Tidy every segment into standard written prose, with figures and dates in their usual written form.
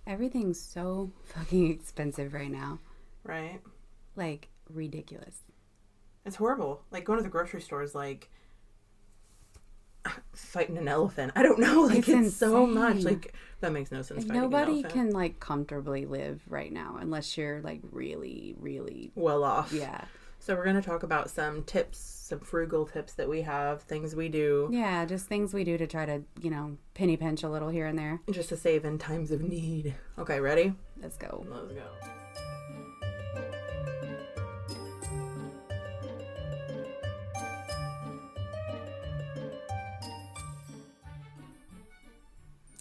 Everything's so fucking expensive right now. Right? Like, ridiculous. It's horrible. Like, going to the grocery store is like fighting an elephant. I don't know. Like, it's so much. Like, that makes no sense. Like, nobody can, like, comfortably live right now unless you're, like, really, really... well off. Yeah. So we're going to talk about some tips, some frugal tips that we have, things we do. Yeah, just things we do to try to, you know, penny pinch a little here and there. Just to save in times of need. Okay, ready? Let's go. Let's go.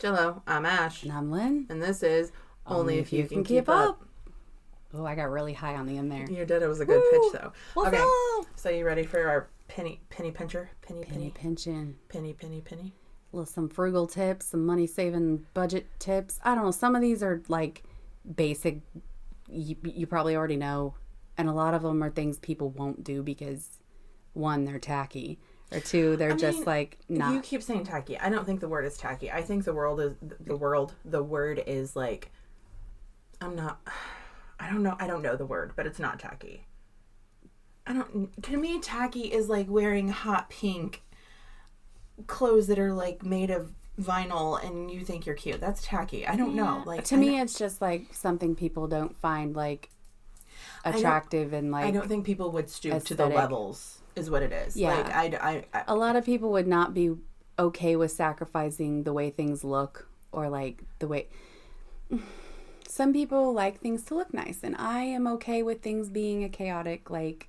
Hello, I'm Ash. And I'm Lynn. And this is Only If You Can Keep Up. Oh, I got really high on the end there. You did. It was a good pitch, though. Let's okay. go. So you ready for our penny pincher? Penny pinching. Penny. Well, some frugal tips, some money saving budget tips. I don't know. Some of these are like basic. You probably already know, and a lot of them are things people won't do because, one, they're tacky, or two, they're just like not. You keep saying tacky. I don't think the word is tacky. I think the word is like. I don't know the word, but it's not tacky. To me, tacky is like wearing hot pink clothes that are like made of vinyl and you think you're cute. That's tacky. I don't know. Like, to me, it's just like something people don't find like attractive and like. I don't think people would stoop aesthetic. to the levels, is what it is. Yeah. Like, I a lot of people would not be okay with sacrificing the way things look or like the way. Some people like things to look nice, and I am okay with things being a chaotic, like...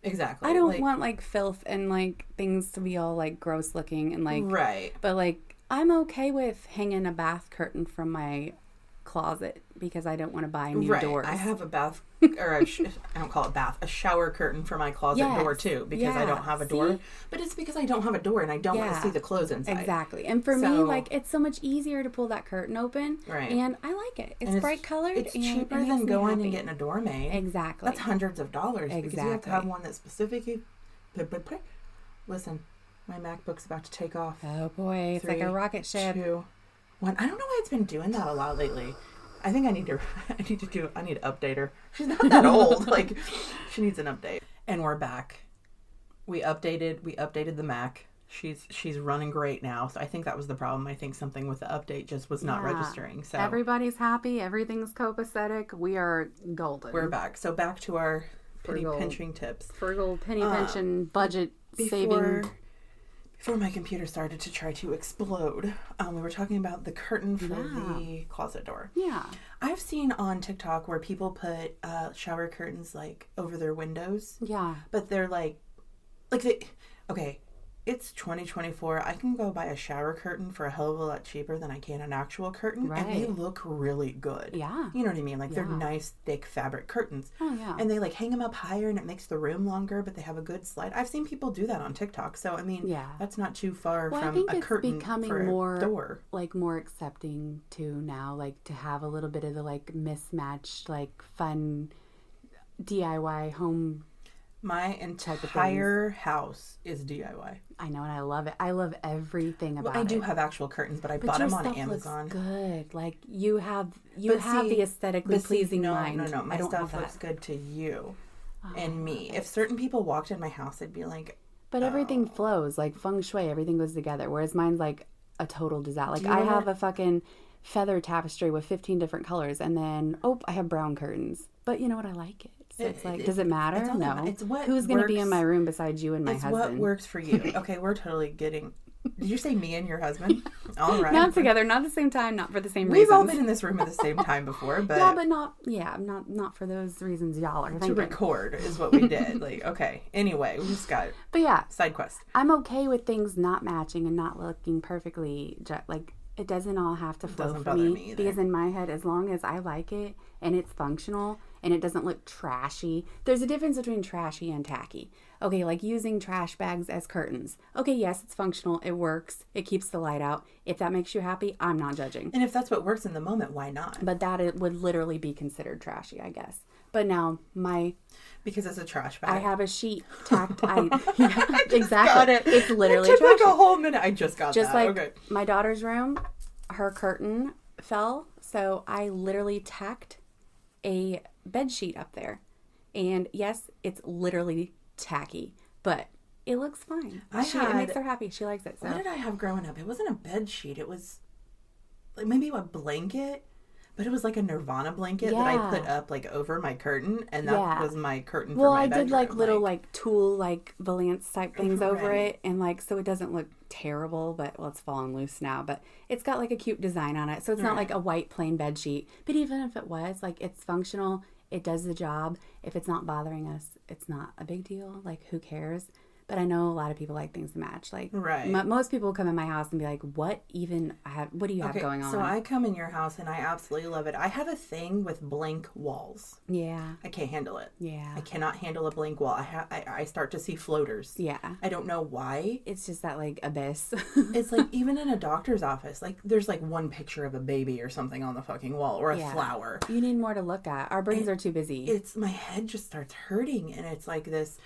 Exactly. I don't want, like, filth and, like, things to be all, like, gross looking and, like... Right. But, like, I'm okay with hanging a bath curtain from my closet because I don't want to buy new doors. I have a bath, or I don't call it bath, a shower curtain for my closet door, too, because I don't have a door. But it's because I don't have a door, and I don't want to see the clothes inside. Exactly. And for me, like, it's so much easier to pull that curtain open. Right. And I like it. It's bright colored. It's cheaper than going and getting a door made. Exactly. That's hundreds of dollars. Exactly. Because you have to have one that's specific. Listen, my MacBook's about to take off. Oh, boy. It's like a rocket ship. 2, 1. I don't know why it's been doing that a lot lately. I think I need to update her. She's not that old. Like, she needs an update. And we're back. We updated the Mac. She's running great now. So I think that was the problem. I think something with the update just was not registering. So everybody's happy. Everything's copacetic. We are golden. We're back. So back to our penny pinching tips. Frugal penny pinching budget saving. Before my computer started to try to explode, we were talking about the curtain for the closet door. Yeah. I've seen on TikTok where people put shower curtains like over their windows. Yeah. But they're it's 2024. I can go buy a shower curtain for a hell of a lot cheaper than I can an actual curtain. Right. And they look really good. Yeah. You know what I mean? Like, they're nice, thick fabric curtains. Oh, yeah. And they, like, hang them up higher and it makes the room longer, but they have a good slide. I've seen people do that on TikTok. So, I mean, that's not too far from a curtain for a door. Like, more accepting, too, now. Like, to have a little bit of the, like, mismatched, like, fun DIY home. My entire house is DIY. I know, and I love it. I love everything about it. I do have actual curtains, but I bought them on Amazon. Looks good. Like, you have the aesthetically pleasing mind. No. My stuff looks good to you and me. If certain people walked in my house, I'd be like... But everything flows. Like, feng shui, everything goes together. Whereas mine's like a total disaster. Like, I have a fucking feather tapestry with 15 different colors. And then, I have brown curtains. But you know what? I like it. So it's like, does it matter? No. It's what Who's going to be in my room besides you and my husband? It's what works for you. Okay, we're totally getting... Did you say me and your husband? All right. Not together, not at the same time, not for the same reasons. reasons. We've all been in this room at the same time before, but... not for those reasons y'all are thinking. To record is what we did. Like, okay. Anyway, we just got... But yeah. Side quest. I'm okay with things not matching and not looking perfectly... Like, it doesn't all have to flow for me because in my head, as long as I like it and it's functional and it doesn't look trashy. There's a difference between trashy and tacky. Okay, like using trash bags as curtains. Okay, yes, it's functional. It works. It keeps the light out. If that makes you happy, I'm not judging. And if that's what works in the moment, why not? But that it would literally be considered trashy, I guess. But now because it's a trash bag. I have a sheet tacked. Exactly. Got it. It's literally it took trashy. like a whole minute. I just got that. Just like my daughter's room, her curtain fell, so I literally tacked a bed sheet up there. And yes, it's literally tacky, but it looks fine. It makes her happy. She likes it. So. What did I have growing up? It wasn't a bed sheet. It was like maybe a blanket, but it was like a Nirvana blanket that I put up like over my curtain, and that was my curtain for my bedroom. Well, I did like little like tulle like valance type things over it, and like so it doesn't look terrible, but it's fallen loose now. But it's got like a cute design on it, so it's not like a white plain bed sheet. But even if it was, like, it's functional. It does the job. If it's not bothering us, it's not a big deal. Like, who cares? But I know a lot of people like things to match. Like, most people come in my house and be like, what do you have going on? So I come in your house and I absolutely love it. I have a thing with blank walls. Yeah. I can't handle it. Yeah. I cannot handle a blank wall. I start to see floaters. Yeah. I don't know why. It's just that, like, abyss. It's like, even in a doctor's office, like, there's like one picture of a baby or something on the fucking wall, or a flower. You need more to look at. Our brains are too busy. My head just starts hurting, and it's like this.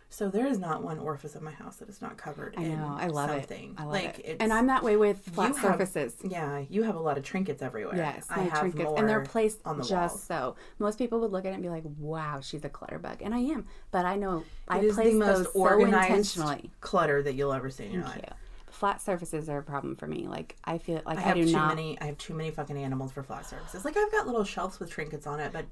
So there is not one orifice of my house that is not covered. I know. I love something. I love it. And I'm that way with flat surfaces. You have a lot of trinkets everywhere. Yes, I have trinkets, and they're placed on the just walls. So. Most people would look at it and be like, "Wow, she's a clutter bug," and I am. But I know I place the most those organized so intentionally. Clutter that you'll ever see in your life. Flat surfaces are a problem for me. Like, I feel like I have too many fucking animals for flat surfaces. Like, I've got little shelves with trinkets on it, but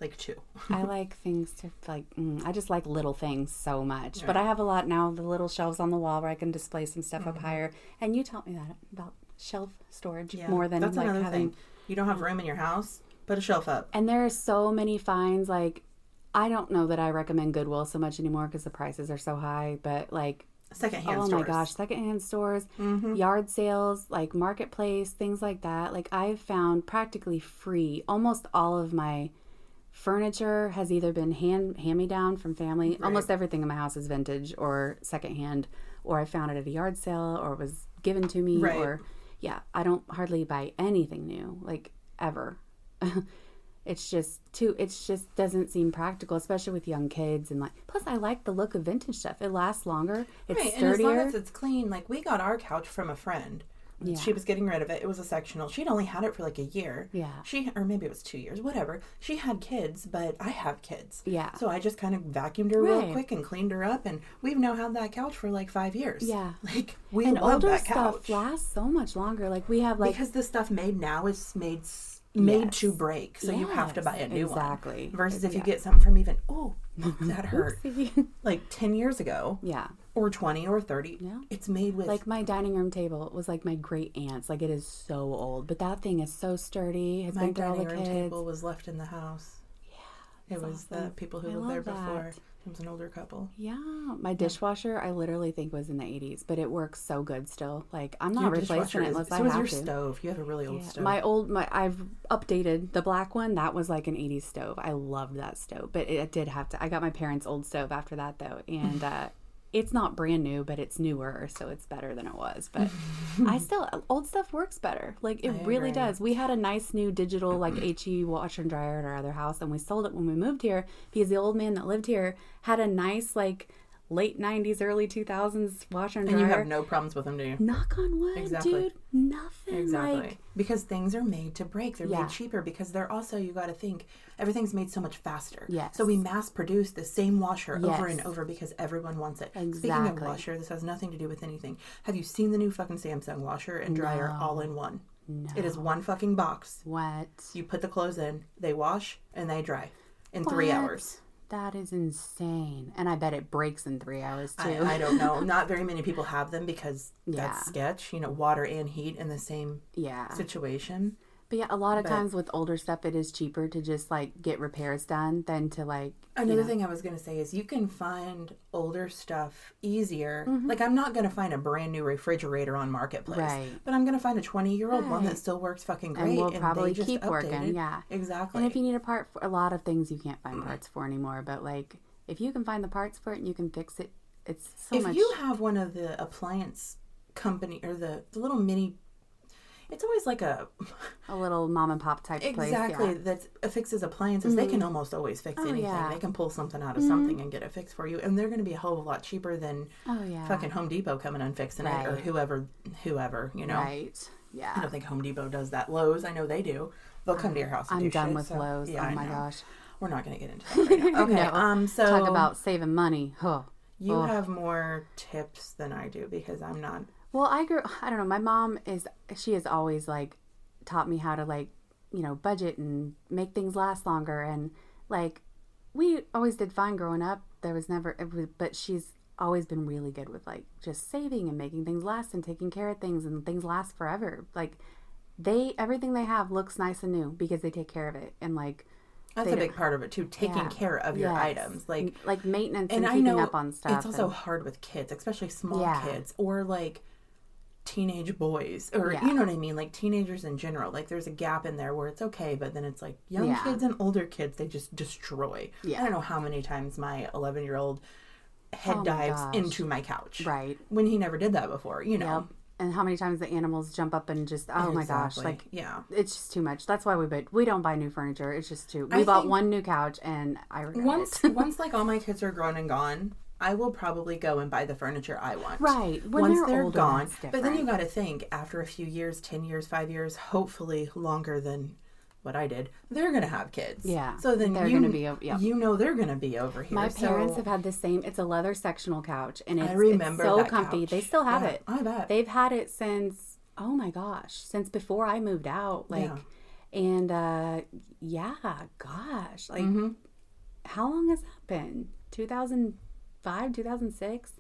like two. I like things to like. I just like little things so much. Yeah. But I have a lot now. The little shelves on the wall where I can display some stuff up higher. And you taught me that about shelf storage more than that's like another having. Thing. You don't have room in your house, put a shelf up. And there are so many finds. Like, I don't know that I recommend Goodwill so much anymore because the prices are so high. But like. Secondhand stores. Oh my gosh, secondhand stores, yard sales, like marketplace, things like that. Like, I've found practically free. Almost all of my furniture has either been hand-me-down from family. Right. Almost everything in my house is vintage or secondhand, or I found it at a yard sale, or it was given to me. Right. Or I don't hardly buy anything new, like, ever. It just doesn't seem practical, especially with young kids. And like, plus I like the look of vintage stuff. It lasts longer. It's sturdier. And as long as it's clean. Like, we got our couch from a friend. Yeah. She was getting rid of it. It was a sectional. She'd only had it for like a year. Yeah. Or maybe it was 2 years, whatever. She had kids, but I have kids. Yeah. So I just kind of vacuumed her real quick and cleaned her up, and we've now had that couch for like 5 years. Yeah. Like, we love that couch. Older stuff lasts so much longer. Like, we have like... Because the stuff made now is made to break, so you have to buy a new one. Versus if you get something from even that hurt like 10 years ago, or 20 or 30, it's made with like my dining room table was like my great aunt's. Like, it is so old, but that thing is so sturdy. Has been through all the kids. My dining room table was left in the house. It was awesome. The people who lived there before. It was an older couple. Yeah. My dishwasher, I literally think was in the 80s, but it works so good still. Like, I'm not replacing it unless I have to. So is your stove. You have a really old stove. I've updated the black one. That was like an 80s stove. I loved that stove, but it did have to. I got my parents' old stove after that though. And, it's not brand new, but it's newer, so it's better than it was. But old stuff works better. Like, it really does. We had a nice new digital, like, HE washer and dryer at our other house, and we sold it when we moved here because the old man that lived here had a nice, like, late 90s, early 2000s washer and dryer. And you have no problems with them, do you? Knock on wood, dude. Nothing. Exactly. Because things are made to break. They're made cheaper because they're also, you got to think, everything's made so much faster. Yes. So we mass produce the same washer over and over because everyone wants it. Exactly. Speaking of washer, this has nothing to do with anything. Have you seen the new fucking Samsung washer and dryer all in one? No. It is one fucking box. What? You put the clothes in, they wash, and they dry in 3 hours. That is insane. And I bet it breaks in 3 hours, too. I don't know. Not very many people have them because that's sketch. Water and heat in the same situation. But a lot of times with older stuff, it is cheaper to just, like, get repairs done than to, like... Another thing I was going to say is you can find older stuff easier. Mm-hmm. Like, I'm not going to find a brand new refrigerator on Marketplace. Right. But I'm going to find a 20-year-old one that still works fucking great. And will probably keep working, Exactly. And if you need a part for a lot of things you can't find parts for anymore. But, like, if you can find the parts for it and you can fix it, it's so much... If you have one of the appliance company or the little mini... It's always like a little mom and pop type place. Exactly. That fixes appliances. They can almost always fix anything. They can pull something out of something and get it fixed for you. And they're going to be a hell of a lot cheaper than fucking Home Depot coming and fixing it, or whoever, you know. Right. Yeah. I don't think Home Depot does that. Lowe's, I know they do. They'll come to your house and do shit. I'm done with Lowe's. Yeah, oh my gosh. We're not going to get into that right now. Okay. No. So talk about saving money. You have more tips than I do because I'm not. Well, I don't know. My mom she has always like taught me how to like, you know, budget and make things last longer. And like, we always did fine growing up. There was never, but she's always been really good with like just saving and making things last and taking care of things, and things last forever. Like everything they have looks nice and new because they take care of it. And like, that's a big part of it too, taking care of your items, like maintenance and keeping up on stuff. It's also hard with kids, especially small kids, or like teenage boys, or you know what I mean, like teenagers in general. Like there's a gap in there where it's okay, but then it's like young kids and older kids, they just destroy. I don't know how many times my 11-year-old head dives into my couch, right, when he never did that before, you know. And how many times the animals jump up and just, my gosh, like, it's just too much. That's why we don't buy new furniture. It's just we bought one new couch and I regret it. Once like all my kids are grown and gone, I will probably go and buy the furniture I want. Right. Once they're older, gone. But then you got to think, after a few years, 10 years, 5 years, hopefully longer than what I did, they're going to have kids. Yeah. So then they're going to be, you know, they're going to be over here. My parents have had the same, it's a leather sectional couch, and it's so comfy. They still have it. I bet. They've had it since, oh my gosh, since before I moved out. Like, and gosh, like, how long has that been? 2005, 2006?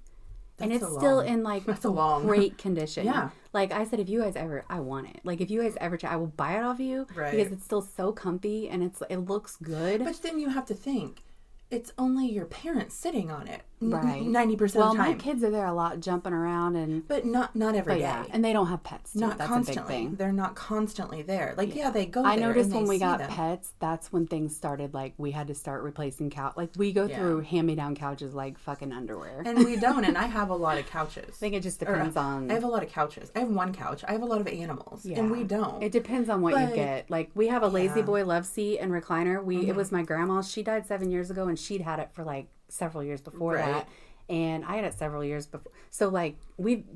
And it's still in like great condition. Yeah. Like I said, if you guys ever, I want it. Like if you guys ever try, I will buy it off you because it's still so comfy and it looks good. But then you have to think, it's only your parents sitting on it. Right. 90% of the time. Well, my kids are there a lot, jumping around but not every day. Yeah, and they don't have pets. Too. Not that's constantly. A big thing. They're not constantly there. Like they go. I noticed when we got pets, that's when things started. Like we had to start replacing couch. Like we go through hand-me-down couches like fucking underwear. And we don't. And I have a lot of couches. I think it just depends on. I have a lot of couches. I have one couch. I have a lot of animals. Yeah. And we don't. It depends on what you get. Like we have a Lazy Boy love seat and recliner. It was my grandma's. She died 7 years ago, and she'd had it for like several years before that. And I had it several years before. So like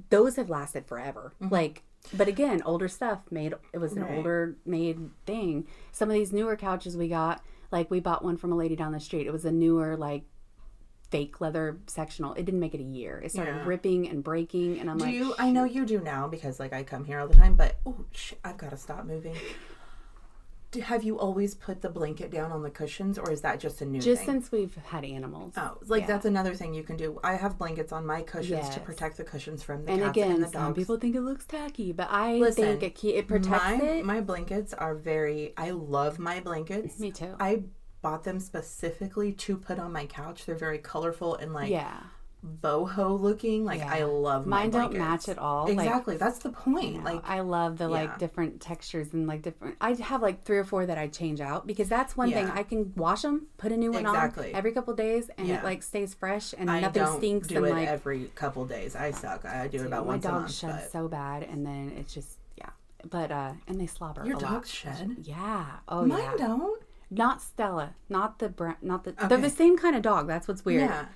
those have lasted forever. Like, but again, older stuff it was an older made thing. Some of these newer couches we got, like we bought one from a lady down the street. It was a newer like fake leather sectional. It didn't make it a year. It started ripping and breaking, and I'm like, I know you do now because like I come here all the time, but I've got to stop moving. Have you always put the blanket down on the cushions, or is that just a new thing? Just since we've had animals. Oh, that's another thing you can do. I have blankets on my cushions to protect the cushions from the cats and the dogs. Some people think it looks tacky, but I think it protects it. My blankets are I love my blankets. Me too. I bought them specifically to put on my couch. They're very colorful and like boho looking. Like I love my blankets. Mine don't match at all. Exactly. That's the point. Like I love the like different textures and like different. I have like 3 or 4 that I change out because that's one thing. I can wash them, put a new one on every couple of days, and it like stays fresh and nothing stinks. I don't do it every couple of days. I suck. I do it about once a month. My dog sheds so bad, and then it's just but and they slobber. Your a dogs lot. shed? Yeah. Oh Mine don't. Not Stella, not the they're the same kind of dog. That's what's weird. Yeah.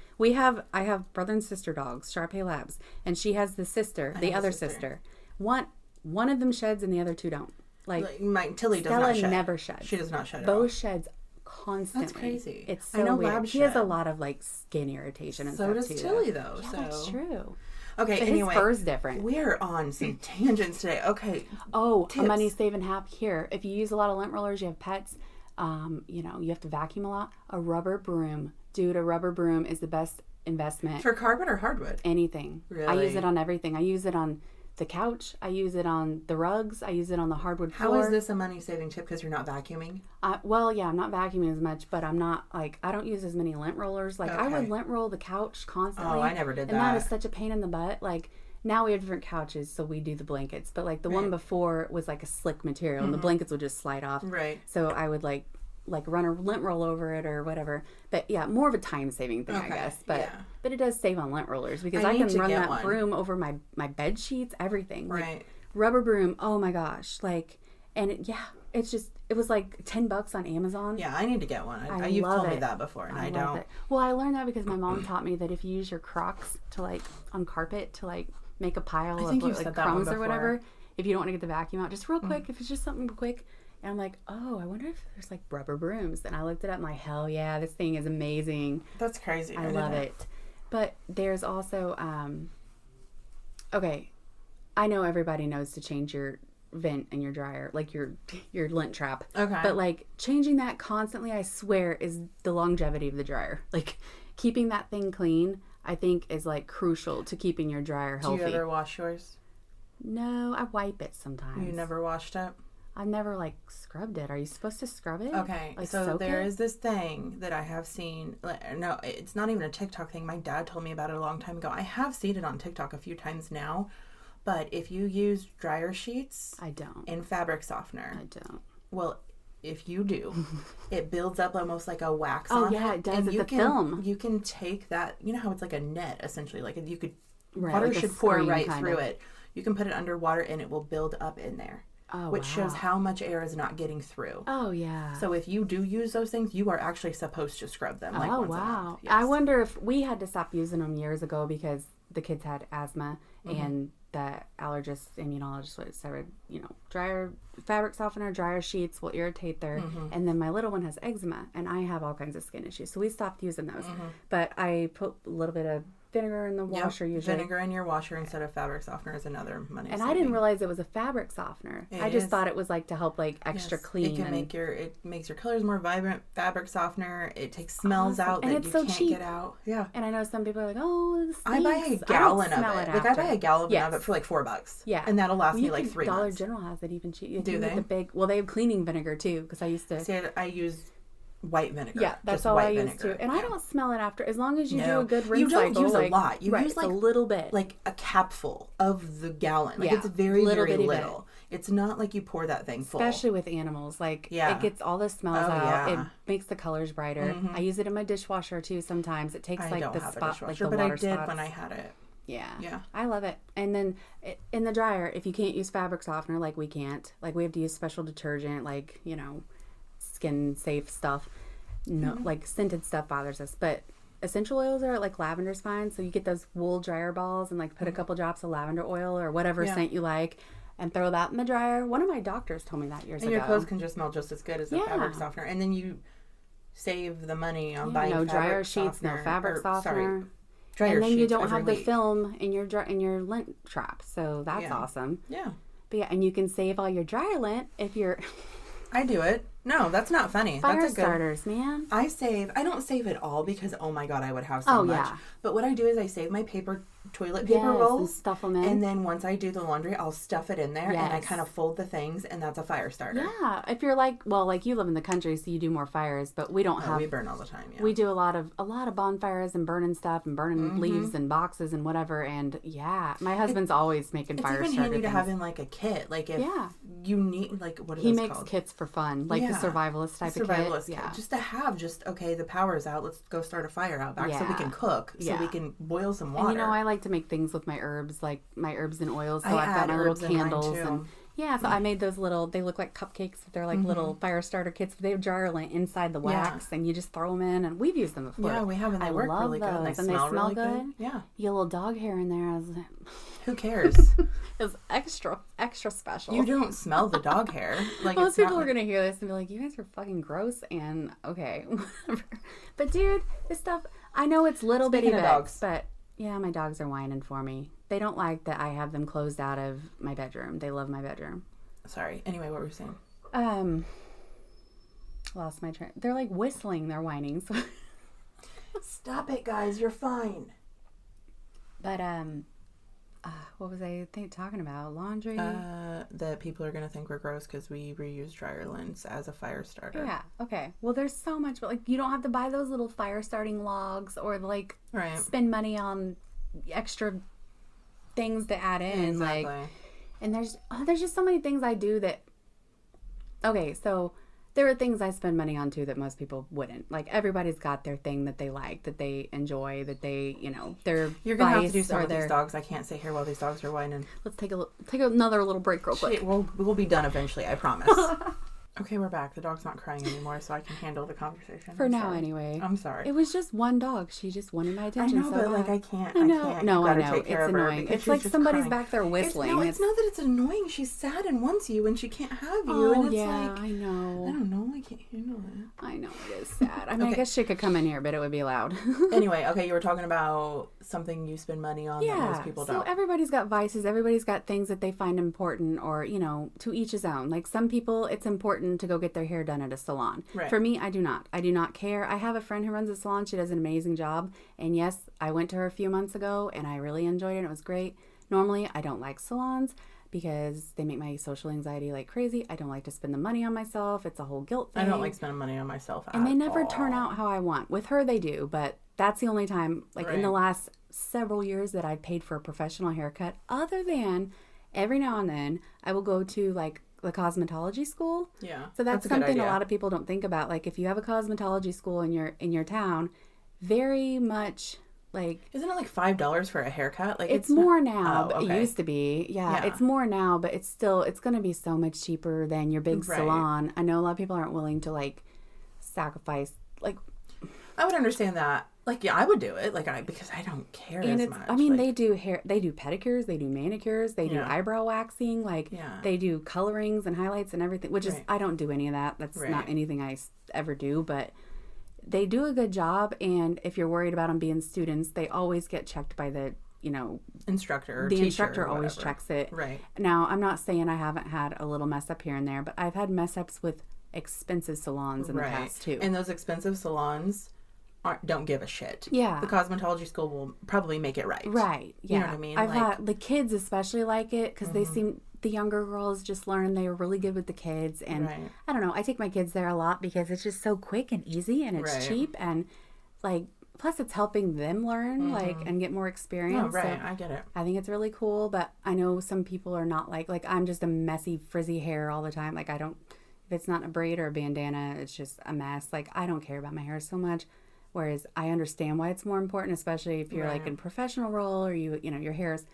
I have brother and sister dogs, Shar-Pei Labs, and she has the other sister. One of them sheds and the other 2 don't. Like my Tilly does not shed. Stella never sheds. She does not shed. Bo sheds constantly. That's crazy. It's so weird. He has a lot of like skin irritation and stuff too. So does Tilly though. Yeah, that's true. Okay, but anyway. His fur's different. We're on some tangents today. Okay. A money saving hack here. If you use a lot of lint rollers, you have pets. You have to vacuum a lot. A rubber broom. Dude, a rubber broom is the best investment. For carpet or hardwood? Anything. Really? I use it on everything. I use it on the couch. I use it on the rugs. I use it on the hardwood floor. How is this a money-saving tip? Because you're not vacuuming? I'm not vacuuming as much, but I'm not, I don't use as many lint rollers. Like, I would lint roll the couch constantly. Oh, I never did that. And that is such a pain in the butt. Like, now we have different couches, so we do the blankets. But, like, the one before was, like, a slick material, and the blankets would just slide off. Right. So I would, like run a lint roll over it or whatever. But yeah, more of a time saving thing, I guess. But it does save on lint rollers because I can run that broom over my bed sheets, everything. Right. Rubber broom. Oh my gosh. Like, and it was like $10 on Amazon. Yeah, I need to get one. You've told me that before, and I don't. Well, I learned that because my mom taught me that if you use your Crocs to like on carpet to like make a pile of like crumbs or whatever, if you don't want to get the vacuum out, just real quick, if it's just something quick. And I'm like, oh, I wonder if there's like rubber brooms. And I looked it up. I'm like, hell yeah, this thing is amazing. That's crazy. I love it. But there's also, okay, I know everybody knows to change your vent in your dryer, like your lint trap. Okay. But like changing that constantly, I swear, is the longevity of the dryer. Like keeping that thing clean, I think, is like crucial to keeping your dryer healthy. Do you ever wash yours? No, I wipe it sometimes. You never washed it? I've never like scrubbed it. Are you supposed to scrub it? Okay, like, so there is this thing that I have seen. No, it's not even a TikTok thing. My dad told me about it a long time ago. I have seen it on TikTok a few times now. But if you use dryer sheets, I don't. And fabric softener, I don't. Well, if you do, it builds up almost like a wax. Oh yeah, it does. It's a film. You can take that. You know how it's like a net essentially. Like you could water like should pour right through it. You can put it underwater and it will build up in there. Oh, which shows how much air is not getting through. Oh, yeah. So if you do use those things, you are actually supposed to scrub them. Like once a month. Yes. I wonder if we had to stop using them years ago because the kids had asthma and the immunologist said, dryer, fabric softener, dryer sheets will irritate their, and then my little one has eczema and I have all kinds of skin issues. So we stopped using those. But I put a little bit of vinegar in the washer usually. Vinegar in your washer instead of fabric softener is another money saving. I didn't realize it was a fabric softener. I just thought it was like to help like extra clean. It can it makes your colors more vibrant. Fabric softener, it takes smells out and that you can't get out. Yeah. And I know some people are like, oh, this I buy a gallon of it. Like I buy a gallon of it for like $4. Yeah. And that'll last me like 3 months. Dollar General has it even cheap. Do they? They have cleaning vinegar too because I used to. See, I use white vinegar. Yeah, that's all I use too. And I don't smell it after, as long as you do a good rinse cycle. You don't use a lot. You use like a little bit. Like a capful of the gallon. Like it's very, very little. It's not like you pour that thing full. Especially with animals. Like it gets all the smells out. It makes the colors brighter. I use it in my dishwasher too sometimes. It takes like the spot, like the water spots. But I did when I had it. Yeah. I love it. And then in the dryer, if you can't use fabric softener, like we can't, like we have to use special detergent, like, skin safe stuff. No, like scented stuff bothers us, but essential oils are like lavender's fine. So you get those wool dryer balls and like put a couple drops of lavender oil or whatever scent you like and throw that in the dryer. One of my doctors told me that years ago. And your clothes can just smell just as good as the fabric softener. And then you save the money on buying no dryer sheets, no fabric softener. And then you don't have the film in your lint trap. So that's awesome. Yeah. But and you can save all your dryer lint if you're... I do it. No, that's not funny. Fire starters, man. I don't save it all because, oh my God, I would have so much. Yeah. But what I do is I save my toilet paper rolls. And stuff them in. And then once I do the laundry, I'll stuff it in there and I kind of fold the things and that's a fire starter. Yeah. If you're like you live in the country, so you do more fires, but we don't have. We burn all the time, yeah. We do a lot of bonfires and burning stuff and burning leaves and boxes and whatever. And my husband's always making fire starter things. It's even handy to have in like a kit. Like if you need, like, what are those called? He makes kits for fun, like the survivalist type of kit. Yeah. Just to have okay, the power's out, let's go start a fire out back so we can cook, so we can boil some water. And I like to make things with my herbs, like my herbs and oils. So I've got my little candles and so I made those little. They look like cupcakes, but they're like little fire starter kits. But they have dryer lint inside the wax, and you just throw them in. And we've used them before. Yeah, we have, and they work really good. And they smell really good. Yeah, you get a little dog hair in there. Who cares? It's extra special. You don't smell the dog hair. Like most people are gonna hear this and be like, "You guys are fucking gross." And okay, whatever. But dude, this stuff. I know it's little bitty bits, but. Yeah, my dogs are whining for me. They don't like that I have them closed out of my bedroom. They love my bedroom. Sorry. Anyway, what were you saying? Lost my train. They're like whistling. They're whining. So stop it, guys. You're fine. But what was I talking about? Laundry. That people are gonna think we're gross because we reuse dryer lints as a fire starter. Yeah. Okay. Well, there's so much, but like you don't have to buy those little fire starting logs or like spend money on extra things to add in. Exactly. Like, and there's just so many things I do that. Okay, so there are things I spend money on too that most people wouldn't. Like everybody's got their thing that they like, that they enjoy, that they, their You're gonna have to do some of these dogs. I can't sit here while these dogs are whining. Let's take another little break real quick. We'll be done eventually, I promise. Okay, we're back. The dog's not crying anymore, so I can handle the conversation. For now, anyway. I'm sorry. It was just one dog. She just wanted my attention. I know, but I can't. I know. No, I know. It's annoying. It's like somebody's crying. Back there whistling. It's not that it's annoying. She's sad and wants you, and she can't have you. Oh, and it's yeah, I know. I don't know. I can't handle it. I know it is sad. I mean, I guess she could come in here, but it would be loud. Anyway, okay, you were talking about something you spend money on that most people don't. So everybody's got vices. Everybody's got things that they find important, or to each his own. Like some people, it's important to go get their hair done at a salon. Right. For me, I do not. I do not care. I have a friend who runs a salon. She does an amazing job. And yes, I went to her a few months ago and I really enjoyed it. It was great. Normally, I don't like salons because they make my social anxiety like crazy. I don't like to spend the money on myself. It's a whole guilt thing. I don't like spending money on myself and they never turn out how I want. With her, they do. But that's the only time, in the last several years that I've paid for a professional haircut, other than every now and then I will go to the cosmetology school. Yeah. So that's something a lot of people don't think about. Like if you have a cosmetology school in your town, very much isn't it like $5 for a haircut? Like it's more now, but it used to be. Yeah, it's more now, but it's going to be so much cheaper than your big salon. I know a lot of people aren't willing to sacrifice I would understand that. I would do it. Because I don't care as much. I mean, they do hair, they do pedicures, they do manicures, they do eyebrow waxing, they do colorings and highlights and everything, which is, I don't do any of that. That's not anything I ever do, but they do a good job. And if you're worried about them being students, they always get checked by the, instructor or the teacher instructor or always checks it. Right. Now, I'm not saying I haven't had a little mess up here and there, but I've had mess ups with expensive salons in the past too. And those expensive salons don't give a shit. Yeah. The cosmetology school will probably make it right. Right. Yeah. You know what I mean? I've had the kids especially like it because they seem, the younger girls just learn. They were really good with the kids. And I don't know, I take my kids there a lot because it's just so quick and easy and it's cheap and plus it's helping them learn and get more experience. Oh, right. So I get it. I think it's really cool, but I know some people are not like I'm just a messy frizzy hair all the time. I don't, if it's not a braid or a bandana, it's just a mess. I don't care about my hair so much. Whereas I understand why it's more important, especially if you're in a professional role or your hair's.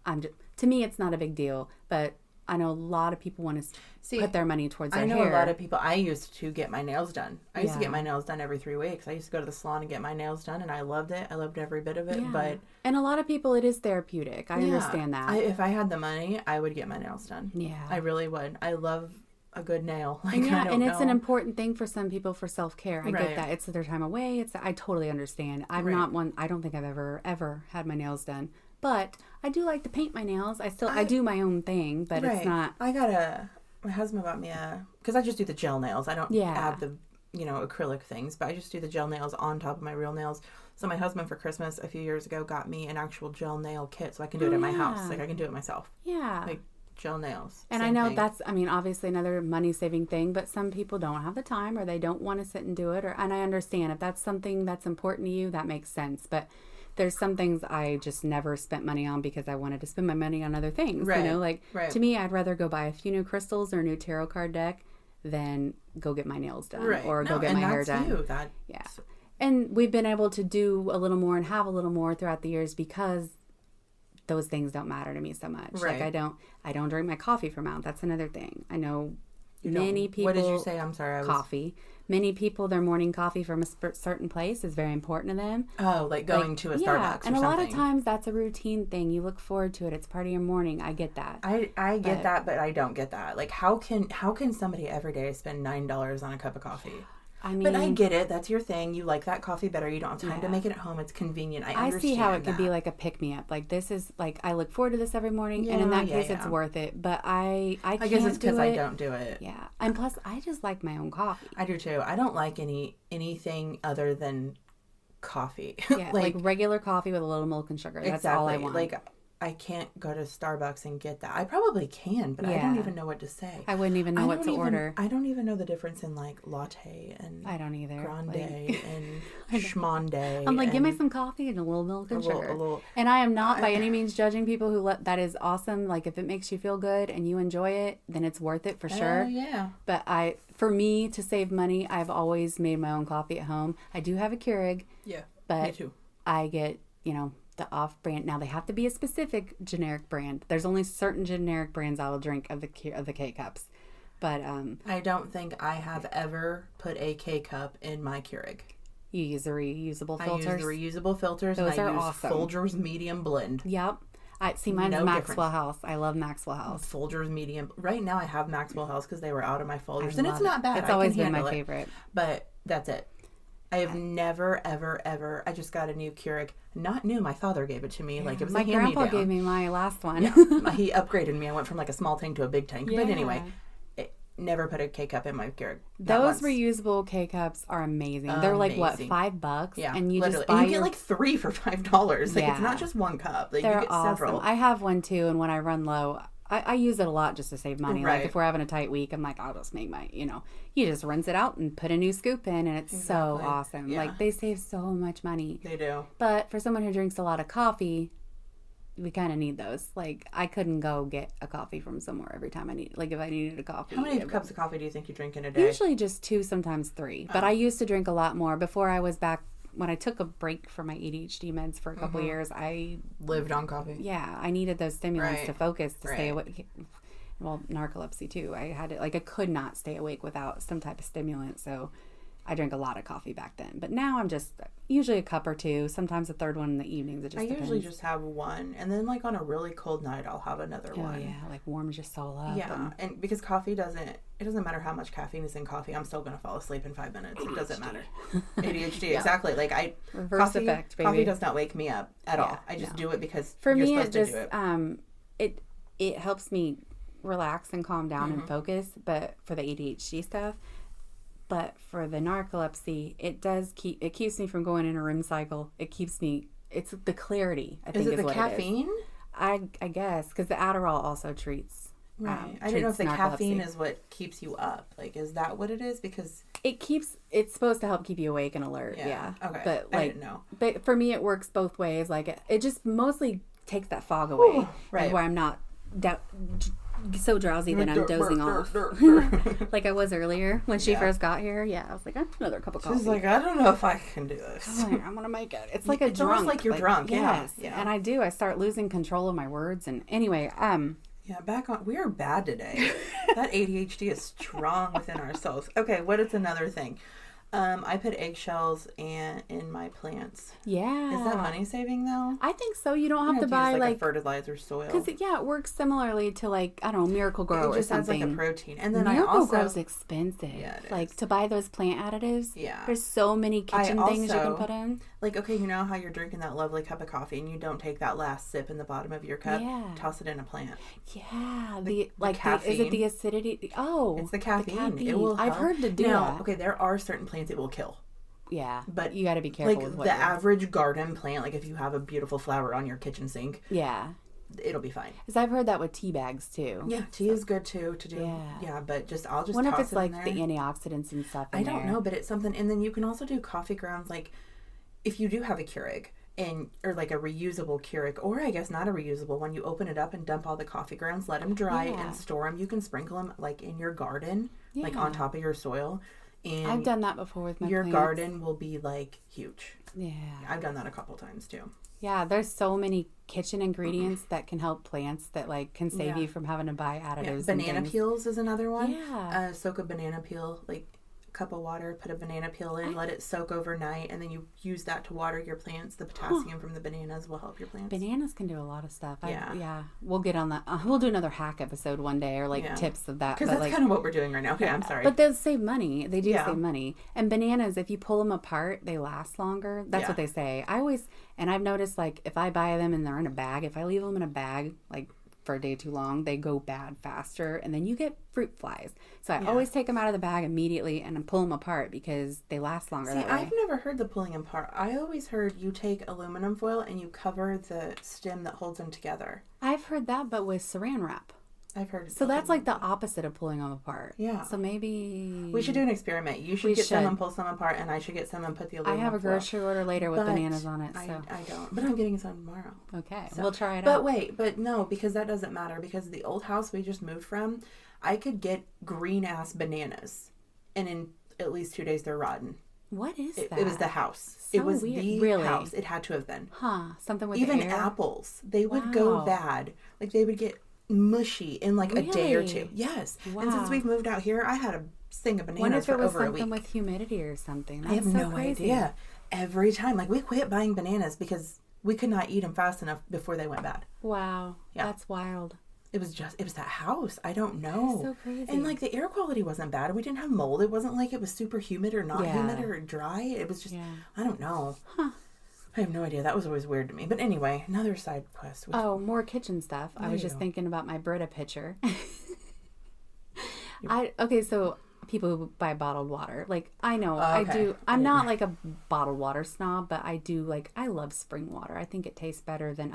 To me, it's not a big deal, but I know a lot of people want to put their money towards their hair. I know a lot of people. I used to get my nails done. I used to get my nails done every 3 weeks. I used to go to the salon and get my nails done, and I loved it. I loved every bit of it. Yeah. And a lot of people, it is therapeutic. I understand that. If I had the money, I would get my nails done. Yeah, I really would. I love a good nail. It's an important thing for some people for self-care. I get that. It's their time away. I totally understand. I'm not one. I don't think I've ever had my nails done, but I do like to paint my nails. I do my own thing, but it's not. My husband bought me because I just do the gel nails. I don't add the acrylic things, but I just do the gel nails on top of my real nails. So my husband for Christmas a few years ago got me an actual gel nail kit, so I can do it at my house. I can do it myself. Yeah. Gel nails. And I know that's, obviously another money-saving thing, but some people don't have the time or they don't want to sit and do it. And I understand if that's something that's important to you, that makes sense. But there's some things I just never spent money on because I wanted to spend my money on other things. Right. To me, I'd rather go buy a few new crystals or a new tarot card deck than go get my nails done or go get my hair done. And we've been able to do a little more and have a little more throughout the years because those things don't matter to me so much. Right. I don't drink my coffee from out. That's another thing. I know many people. What did you say? I'm sorry. Coffee. Many people, their morning coffee from a certain place is very important to them. Oh, going to a Starbucks or something. And a lot of times that's a routine thing. You look forward to it. It's part of your morning. I get that. I get that, but I don't get that. How can somebody every day spend $9 on a cup of coffee? But I get it. That's your thing. You like that coffee better. You don't have time to make it at home. It's convenient. I understand. I see how it could be like a pick-me-up. This is I look forward to this every morning, and in that case, it's worth it. But I guess it's because I don't do it. Yeah, and plus, I just like my own coffee. I do too. I don't like anything other than coffee. Yeah, like regular coffee with a little milk and sugar. That's all I want. I can't go to Starbucks and get that. I probably can, but I don't even know what to say. I wouldn't even know what to order. I don't even know the difference in like latte and I don't either. Grande and schmonde. I'm like, give me some coffee and a little milk and sugar. And I am not by any means judging people who that is awesome. Like if it makes you feel good and you enjoy it, then it's worth it for sure. Yeah. But for me to save money, I've always made my own coffee at home. I do have a Keurig. Yeah. But me too. I get, the off-brand. Now, they have to be a specific generic brand. There's only certain generic brands I will drink of the K-Cups. But I don't think I have ever put a K-Cup in my Keurig. You use the reusable filters? I use the reusable filters. Those and are I use awesome. Folgers Medium Blend. Yep. Mine's Maxwell House. I love Maxwell House. Folgers Medium. Right now I have Maxwell House because they were out of my Folgers. And it's not bad. It's always been my favorite. But that's it. I have never, ever, ever. I just got a new Keurig. Not new. My father gave it to me. Like it was my a hand-me-down. grandpa gave me my last one. Yeah. He upgraded me. I went from like a small tank to a big tank. Yeah. But anyway, never put a K-Cup in my Keurig. Those reusable K-Cups are amazing. They're like what, $5? Yeah, and you literally. just buy you get like 3 for $5. Like it's not just one cup. Like They're you get awesome. several. I have one too, and when I run low, I use it a lot just to save money. Right. Like if we're having a tight week, I'm like, I'll just make my, you just rinse it out and put a new scoop in, and it's so awesome. Yeah. Like they save so much money. They do. But for someone who drinks a lot of coffee, we kind of need those. Like I couldn't go get a coffee from somewhere every time if I needed a coffee. How many cups of coffee do you think you drink in a day? Usually just 2, sometimes 3. But I used to drink a lot more before I was back. When I took a break from my ADHD meds for a couple years, I lived on coffee. Yeah, I needed those stimulants to focus, to stay awake. Well, narcolepsy too. I had it, I could not stay awake without some type of stimulant. So I drank a lot of coffee back then. But now I'm just usually a cup or 2, sometimes a third one in the evenings. It just depends. Usually just have one. And then like on a really cold night, I'll have another one. Oh yeah, like warms your soul up. Yeah, and because coffee it doesn't matter how much caffeine is in coffee. I'm still going to fall asleep in 5 minutes. ADHD. It doesn't matter. ADHD, exactly. Like reverse effect, baby. Coffee does not wake me up at all. I just do it because for you're me supposed to do it. It helps me relax and calm down and focus, but for the ADHD stuff. But for the narcolepsy, it keeps me from going in a REM cycle. It's the clarity, I think is what caffeine? I guess, because the Adderall also treats. Right. I don't know if the caffeine is what keeps you up. Like, is that what it is? Because it's supposed to help keep you awake and alert. Yeah. Okay. But I didn't know. But for me, it works both ways. Like, it just mostly takes that fog away. Ooh, right. Where I'm not so drowsy that I'm dozing off. Like I was earlier when she first got here. Yeah, I was like, another cup of coffee. She's like, I don't know if I can do this. I'm going to make it. It's like it's drunk. Almost like you're drunk. Yes. Yeah. And I start losing control of my words. And anyway, yeah, we are bad today. That ADHD is strong within ourselves. Okay, what is another thing? I put eggshells in my plants. Yeah. Is that money saving though? I think so. You don't have to buy like a fertilizer soil. Because it works similarly to Miracle Grow or something. It just adds like a protein. And then Miracle Grow's expensive. Yeah, it like is. To buy those plant additives. Yeah. There's so many kitchen things you can put in. Like, okay, you know how you're drinking that lovely cup of coffee and you don't take that last sip in the bottom of your cup? Yeah. Toss it in a plant. Yeah. The caffeine. Is it the acidity? It's the caffeine. It will help. I've heard to do that. Okay, there are certain plants it will kill. Yeah, but you got to be careful with what the average garden plant. Like if you have a beautiful flower on your kitchen sink, it'll be fine. Because I've heard that with tea bags too. Yeah, tea is good too to do. Yeah, but I'll just wonder toss if it's it like in there. the antioxidants and stuff. I don't know, but it's something. And then you can also do coffee grounds. Like if you do have a Keurig or like a reusable Keurig, or I guess not a reusable one, you open it up and dump all the coffee grounds, let them dry and store them. You can sprinkle them like in your garden, like on top of your soil. And I've done that before with my your plants. garden will be like huge. Yeah. I've done that a couple times too. Yeah, there's so many kitchen ingredients that can help plants that can save you from having to buy additives. Banana peels is another one. Yeah. Soak a banana peel, like cup of water, put a banana peel in, let it soak overnight, and then you use that to water your plants. The potassium from the bananas will help your plants. Bananas can do a lot of stuff. Yeah. We'll get on that. We'll do another hack episode one day or tips of that. Because that's kind of what we're doing right now. Okay, I'm sorry. But they'll save money. They do save money. And bananas, if you pull them apart, they last longer. That's what they say. I've noticed if I buy them and they're in a bag, if I leave them in a bag, for a day too long, they go bad faster, and then you get fruit flies. So I always take them out of the bag immediately and pull them apart because they last longer that way. I've never heard the pulling them apart. I always heard you take aluminum foil and you cover the stem that holds them together. I've heard that, but with saran wrap. I've heard. So that's like the opposite of pulling them apart. Yeah. So maybe we should do an experiment. You should get some and pull some apart, and I should get some and put the aluminum. I have a grocery order later with bananas on it. So I don't. But I'm getting some tomorrow. Okay, so we'll try it out. But no, because that doesn't matter. Because the old house we just moved from, I could get green ass bananas, and in at least 2 days they're rotten. What is that? It was the house. So it was weird. The house. It had to have been. Something with even air? Apples. They would go bad. Like they would get mushy in like a day or two. Yes. Wow. And since we've moved out here, I had a thing of bananas for over a week. Wonder if it was something with humidity or something. I have no idea. Every time, like we quit buying bananas because we could not eat them fast enough before they went bad. Wow. Yeah. That's wild. It was that house. I don't know. That's so crazy. And like the air quality wasn't bad. We didn't have mold. It wasn't like it was super humid or not humid or dry. It was just, I don't know. I have no idea. That was always weird to me. But anyway, another side quest. More kitchen stuff. I was just thinking about my Brita pitcher. So people who buy bottled water, like I know I do. I'm not like a bottled water snob, but I do like, I love spring water. I think it tastes better than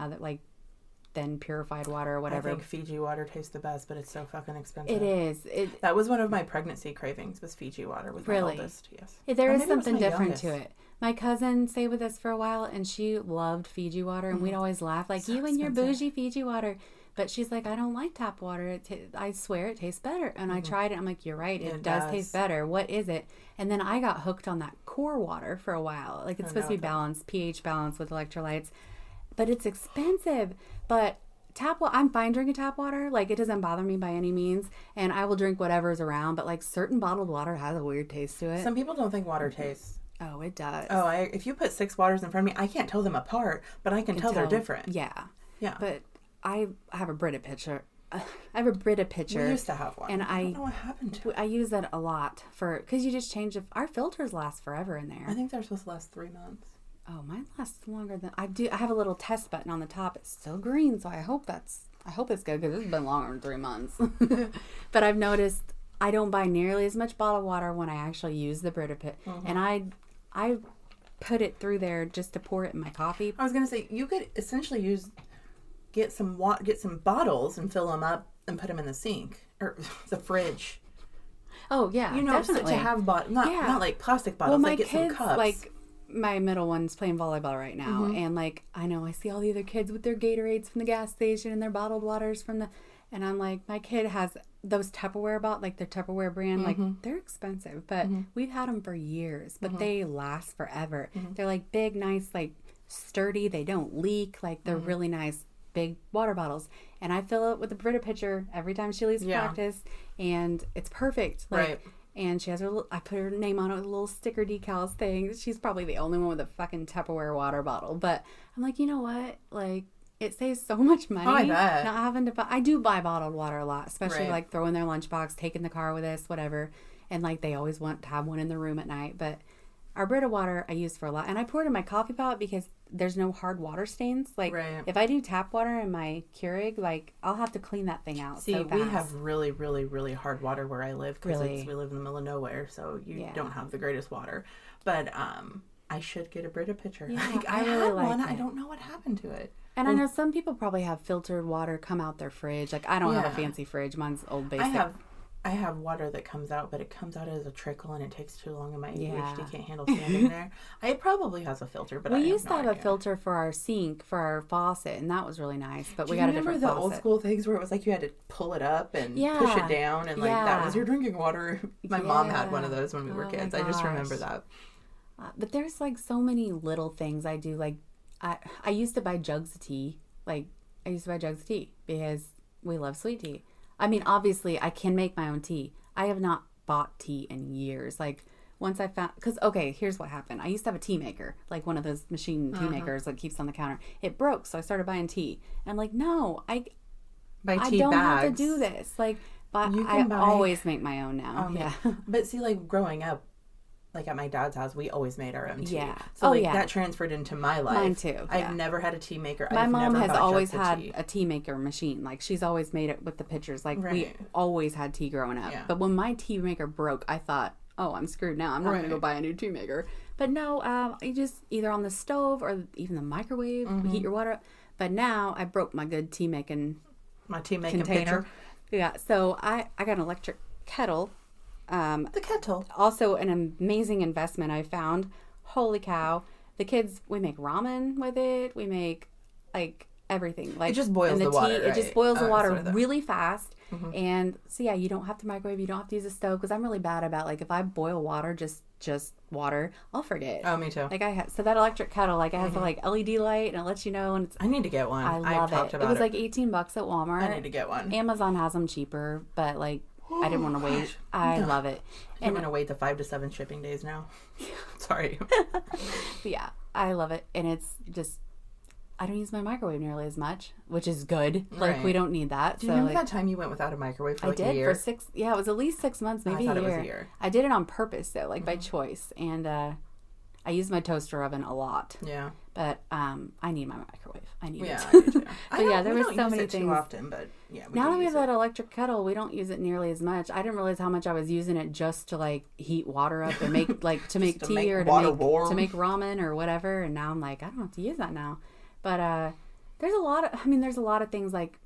than purified water or whatever. I think Fiji water tastes the best, but it's so fucking expensive. It is. That was one of my pregnancy cravings, was Fiji water with my oldest. Yes. There is something different to it. My cousin stayed with us for a while, and she loved Fiji water, and we'd always laugh, like, so you and your bougie Fiji water. But she's like, I don't like tap water. I swear it tastes better. And I tried it. I'm like, you're right. It does taste better. What is it? And then I got hooked on that core water for a while. Like, it's supposed to be balanced, pH balanced with electrolytes. But it's expensive. But tap water, I'm fine drinking tap water. Like, it doesn't bother me by any means. And I will drink whatever's around. But, like, certain bottled water has a weird taste to it. Some people don't think water tastes. Oh, it does. Oh, if you put 6 waters in front of me, I can't tell them apart. But I can tell they're different. Yeah. Yeah. But I have a Brita pitcher. We used to have one. And I don't know what happened to it. I use that a lot because you just change our filters last forever in there. I think they're supposed to last 3 months. Oh, mine lasts longer than I do. I have a little test button on the top. It's still green, so I hope it's good because it's been longer than 3 months. But I've noticed I don't buy nearly as much bottled water when I actually use the Brita Pit, and I put it through there just to pour it in my coffee. I was gonna say you could essentially get some bottles and fill them up and put them in the sink or the fridge. Oh yeah, definitely. To have not like plastic bottles. Well, my get kids, some cups. like my middle one's playing volleyball right now, and like I know I see all the other kids with their Gatorades from the gas station and their bottled waters and I'm like, my kid has those Tupperware like their Tupperware brand, like they're expensive, but we've had them for years, but they last forever. They're like big, nice, like sturdy. They don't leak. Like they're really nice, big water bottles. And I fill it with a Brita pitcher every time she leaves practice, and it's perfect. Like, right. And she has I put her name on it with a little sticker decals thing. She's probably the only one with a fucking Tupperware water bottle. But I'm like, you know what? Like, it saves so much money. Oh, I bet. Not having to buy. I do buy bottled water a lot, especially like throwing their lunchbox, taking the car with us, whatever. And like they always want to have one in the room at night. But our Brita water I use for a lot. And I pour it in my coffee pot because there's no hard water stains. Like if I do tap water in my Keurig, like I'll have to clean that thing out. See, so fast. We have really, really, really hard water where I live because we live in the middle of nowhere, so you don't have the greatest water. But I should get a Brita pitcher. Yeah, like, I really had one. I don't know what happened to it. And I know some people probably have filtered water come out their fridge. Like I don't have a fancy fridge. Mine's old basic. I have water that comes out, but it comes out as a trickle, and it takes too long, and my ADHD can't handle standing there. It probably has a filter, but we used to have a filter for our sink, for our faucet, and that was really nice. But we got a different faucet. Remember the old school things where it was like you had to pull it up and push it down, and like that was your drinking water? My mom had one of those when we were kids. I just remember that. But there's like so many little things I do. Like I used to buy jugs of tea. Like I used to buy jugs of tea because we love sweet tea. I mean, obviously, I can make my own tea. I have not bought tea in years. Like, once I found... Because, okay, here's what happened. I used to have a tea maker. Like, one of those machine tea makers that keeps on the counter. It broke, so I started buying tea. And I'm like, no, I don't have to do this. Like, but I always make my own now. Yeah. But see, like, growing up, like at my dad's house, we always made our own tea. Yeah. So that transferred into my life. Mine too. Yeah. I've never had a tea maker. My mom has always had a tea maker machine. Like she's always made it with the pitchers. Like we always had tea growing up. Yeah. But when my tea maker broke, I thought, oh, I'm screwed now. I'm not going to go buy a new tea maker. But no, you just either on the stove or even the microwave, heat your water up. But now I broke my good tea making container. Pitcher. Yeah. So I got an electric kettle. The kettle. Also an amazing investment I found. Holy cow. The kids, we make ramen with it. We make like everything. Like it just boils the water, right? It just boils the water really fast. Mm-hmm. And so yeah, you don't have to microwave, you don't have to use a stove, because I'm really bad about like if I boil water, just water, I'll forget. Oh, me too. Like so that electric kettle, like it has the like LED light and it lets you know, and I need to get one. I love it. It was like $18 at Walmart. I need to get one. Amazon has them cheaper, but like I didn't want to wait. I love it. I'm going to wait the 5 to 7 shipping days now. Sorry. But yeah, I love it. And it's just, I don't use my microwave nearly as much, which is good. Like, we don't need that. Do you remember that time you went without a microwave for like a year? I did for it was at least 6 months, maybe I thought it was a year. I did it on purpose, though, like by choice. And I use my toaster oven a lot. Yeah. But I need my microwave. I need it. I do too. But yeah, there were so many things. Too often, but yeah. Now that we have that electric kettle, we don't use it nearly as much. I didn't realize how much I was using it just to like heat water up and make like to make tea or to make ramen or whatever. And now I'm like, I don't have to use that now. But there's a lot of things like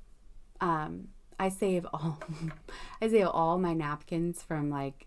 I save all my napkins from like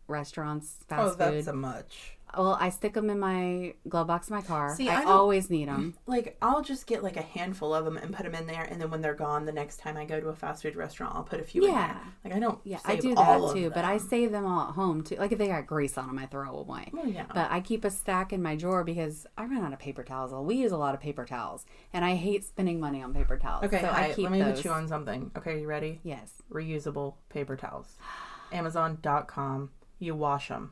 restaurants, fast food. Oh, that's a much. Well, I stick them in my glove box in my car. See, I always need them. Like, I'll just get like a handful of them and put them in there, and then when they're gone, the next time I go to a fast food restaurant, I'll put a few in there. Like, I don't save I do all that too, but I save them all at home too. Like, if they got grease on them, I throw them away. Well, yeah. But I keep a stack in my drawer because I run out of paper towels. We use a lot of paper towels, and I hate spending money on paper towels. Okay, so let me put you on something. Okay, you ready? Yes. Reusable paper towels. Amazon.com. You wash them.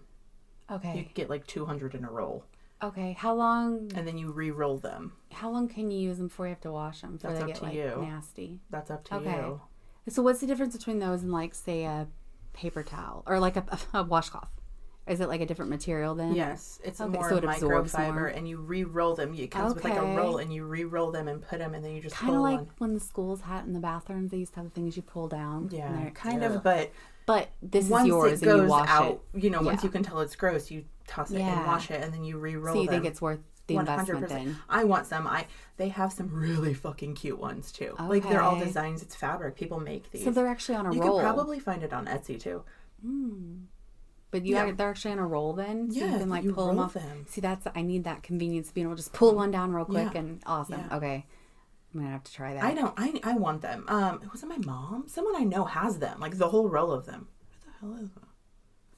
Okay. You get like 200 in a roll. Okay. How long? And then you re-roll them. How long can you use them before you have to wash them? That's up to you. Nasty. That's up to you. So what's the difference between those and like, say, a paper towel or like a washcloth? Is it like a different material then? Yes. It's more microfiber, and you re-roll them. It comes with like a roll, and you re-roll them and put them, and then you just kind of like when the schools had in the bathrooms, they used to have the things you pull down. Yeah, kind of, but this is yours, and you wash out, it. Once you can tell it's gross, you toss it and wash it, and then you re-roll them. So you think it's worth the 100%. Investment then? I want some. They have some really fucking cute ones too. Okay. Like they're all designs. It's fabric. People make these. So they're actually on a roll. You can probably find it on Etsy too. But they're actually on a roll then? So you can like pull them off. See, I need that convenience of being able to just pull one down real quick and awesome. Yeah. Okay. I'm going to have to try that. I want them. Was it my mom? Someone I know has them. Like the whole roll of them. What the hell is that?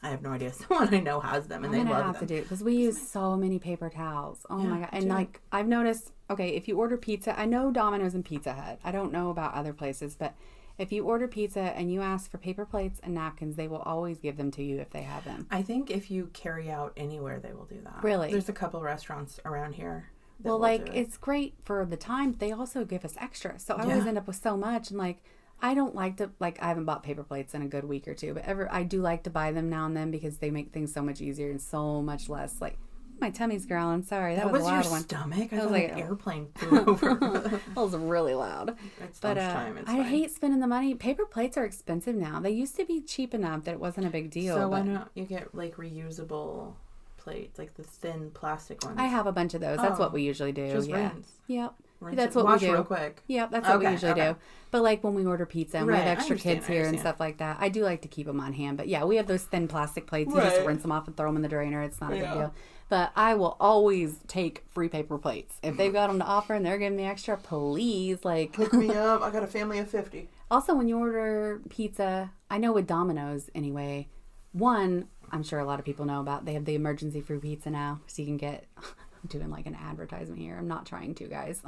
I have no idea. Someone I know has them and they love them. I'm going to have to do it because we use so many paper towels. Oh my God. And like I've noticed, if you order pizza, I know Domino's and Pizza Hut. I don't know about other places, but if you order pizza and you ask for paper plates and napkins, they will always give them to you if they have them. I think if you carry out anywhere, they will do that. Really? There's a couple restaurants around here. Well, like, it's great for the time. But they also give us extra. So I always end up with so much. And, like, I don't like to, like, I haven't bought paper plates in a good week or two. But I do like to buy them now and then because they make things so much easier and so much less, like, my tummy's growling. Sorry, that was a loud your one. Stomach? I was like an airplane flew over. That was really loud. It's lunchtime. It's I fine. hate spending the money. Paper plates are expensive now. They used to be cheap enough that it wasn't a big deal. So why don't you get like reusable plates, like the thin plastic ones? I have a bunch of those. That's what we usually do. Just rinse. Yep. That's what we do. Real quick. Yep, that's what we usually do. But like when we order pizza and we have extra kids here and stuff like that, I do like to keep them on hand. But yeah, we have those thin plastic plates. You just rinse them off and throw them in the drainer. It's not a big deal. But I will always take free paper plates. If they've got them to offer and they're giving me extra, please, like... Hook me up. I got a family of 50. Also, when you order pizza, I know with Domino's anyway, one, I'm sure a lot of people know about, they have the emergency free pizza now. So you can get... I'm doing like an advertisement here. I'm not trying to, guys.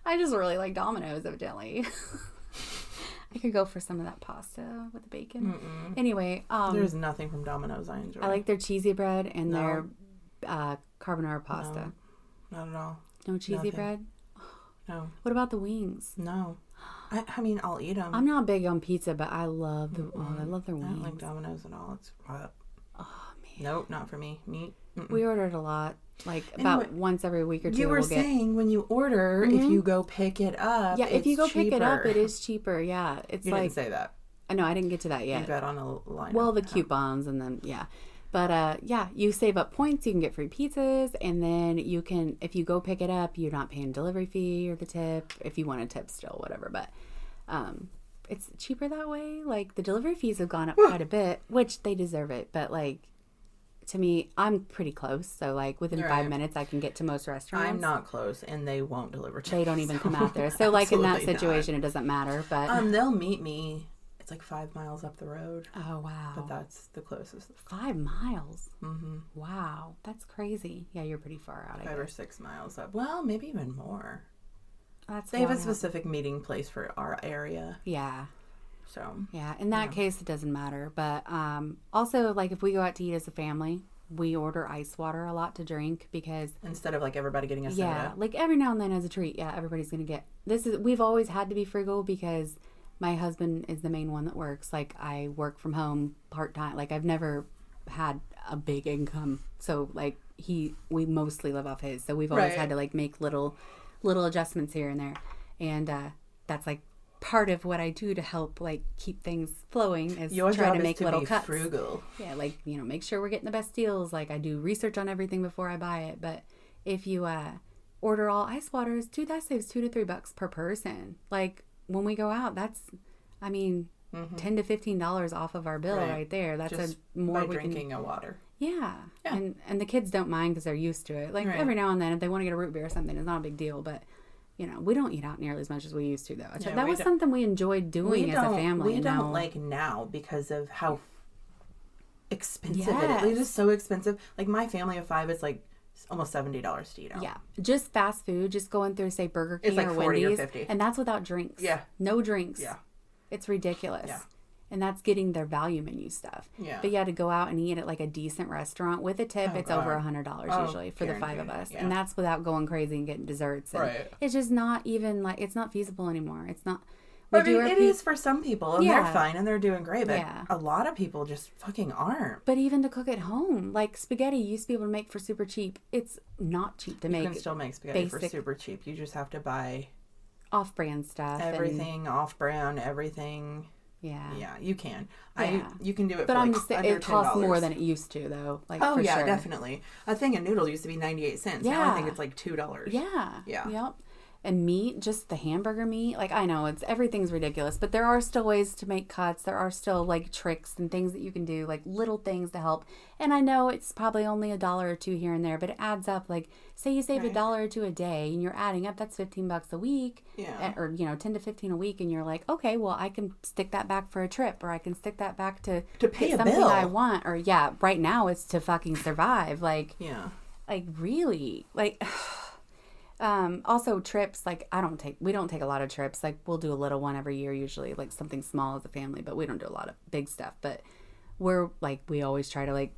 I just really like Domino's, evidently. I could go for some of that pasta with the bacon. Mm-mm. Anyway. There's nothing from Domino's I enjoy. I like their cheesy bread and their... carbonara pasta. No, not at all. No cheesy bread? No. What about the wings? No. I mean, I'll eat them. I'm not big on pizza, but I love I love their wings. I don't like Domino's at all. It's oh man, Nope, not for me. Meat. Mm-mm. We ordered a lot. Like about once every week or two. You were saying when you order, if you go pick it up, yeah, if you go pick it up, it is cheaper. Yeah, it's you didn't say that. No, I didn't get to that yet. You got on a line. Well, the coupons and then but you save up points. You can get free pizzas, and then you can, if you go pick it up, you're not paying delivery fee or the tip. If you want a tip, still whatever. But it's cheaper that way. Like the delivery fees have gone up quite a bit, which they deserve it. But like, to me, I'm pretty close. So, like, within 5 minutes, I can get to most restaurants. I'm not close, and they won't deliver to me. They don't even come out there. So, like, in that situation, it doesn't matter. But they'll meet me. It's like 5 miles up the road. Oh, wow. But that's the closest. 5 miles? Mm-hmm. Wow. That's crazy. Yeah, you're pretty far out, I guess. 5 or 6 miles up. Well, maybe even more. They have a specific meeting place for our area. Yeah. So yeah, in that case, it doesn't matter. But also, like, if we go out to eat as a family, we order ice water a lot to drink because instead of like everybody getting a soda. Yeah, like every now and then as a treat. Yeah, everybody's gonna get this. We've always had to be frugal because my husband is the main one that works. Like I work from home part time. Like I've never had a big income, so like we mostly live off his. So we've always had to like make little adjustments here and there, and that's like part of what I do to help like keep things flowing is try to make little cuts. Frugal. Yeah, like make sure we're getting the best deals. Like I do research on everything before I buy it. But if you order all ice waters, dude, that saves $2 to $3 per person. Like when we go out, that's $10 to $15 off of our bill right there. That's just more by we drinking can, a water. Yeah. And the kids don't mind because they're used to it. Like every now and then, if they want to get a root beer or something, it's not a big deal. But we don't eat out nearly as much as we used to, though. That was something we enjoyed doing as a family. We don't like now because of how expensive it is. It is so expensive. Like my family of 5, it's like almost $70 to eat out. Yeah, just fast food, just going through say Burger King it's like or 40 Wendy's, or 50. And that's without drinks. Yeah, no drinks. Yeah, it's ridiculous. Yeah. And that's getting their value menu stuff. Yeah. But to go out and eat at like a decent restaurant with a tip, it's over $100 usually for the 5 of us. Yeah. And that's without going crazy and getting desserts. And it's just not even like, it's not feasible anymore. It's not. It is for some people and they're fine and they're doing great. But a lot of people just fucking aren't. But even to cook at home, like spaghetti you used to be able to make for super cheap. It's not cheap to make. You can still make spaghetti for super cheap. You just have to buy off-brand stuff. Everything off-brand, everything. Yeah, you can. You can do it. But for I'm like just saying, it costs more than it used to, though. Like, oh yeah, sure. Definitely. A thing of noodle used to be 98 cents. Now I think it's like $2. Yeah. Yeah. Yep. And meat, just the hamburger meat. Like I know everything's ridiculous, but there are still ways to make cuts. There are still like tricks and things that you can do, like little things to help. And I know it's probably only $1 or $2 here and there, but it adds up. Like say you save $1 or $2 a day, and you're adding up. That's $15 a week. Yeah. Or 10 to 15 a week, and you're like, okay, well I can stick that back for a trip, or I can stick that back to pay a something bill I want. Or right now it's to fucking survive. Like like really like. Also trips, like we don't take a lot of trips. Like we'll do a little one every year usually, like something small as a family, but we don't do a lot of big stuff. But we're like, we always try to like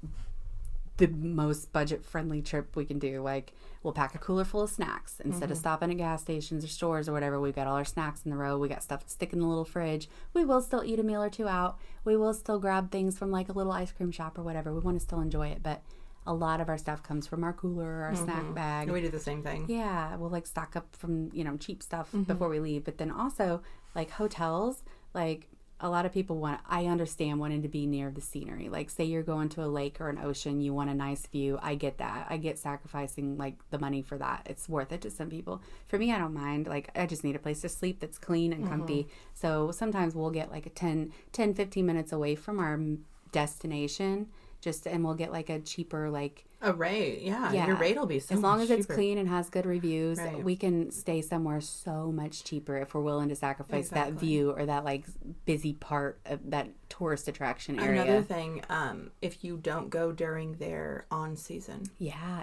the most budget friendly trip we can do. Like we'll pack a cooler full of snacks instead of stopping at gas stations or stores or whatever. We've got all our snacks in the row. We got stuff to stick in the little fridge. We will still eat a meal or two out. We will still grab things from like a little ice cream shop or whatever. We want to still enjoy it, but a lot of our stuff comes from our cooler or our snack bag. We do the same thing. Yeah, we'll like stock up from, cheap stuff before we leave. But then also like hotels, like a lot of people I understand wanting to be near the scenery. Like say you're going to a lake or an ocean, you want a nice view. I get that. I get sacrificing like the money for that. It's worth it to some people. For me, I don't mind. Like I just need a place to sleep that's clean and comfy. So sometimes we'll get like a 10, 15 minutes away from our destination. And we'll get like a cheaper a rate. Yeah, your rate will be so much as long as it's cheaper. clean and has good reviews. Right. We can stay somewhere so much cheaper if we're willing to sacrifice that view or that like busy part of that tourist attraction area. Another thing, if you don't go during their on season,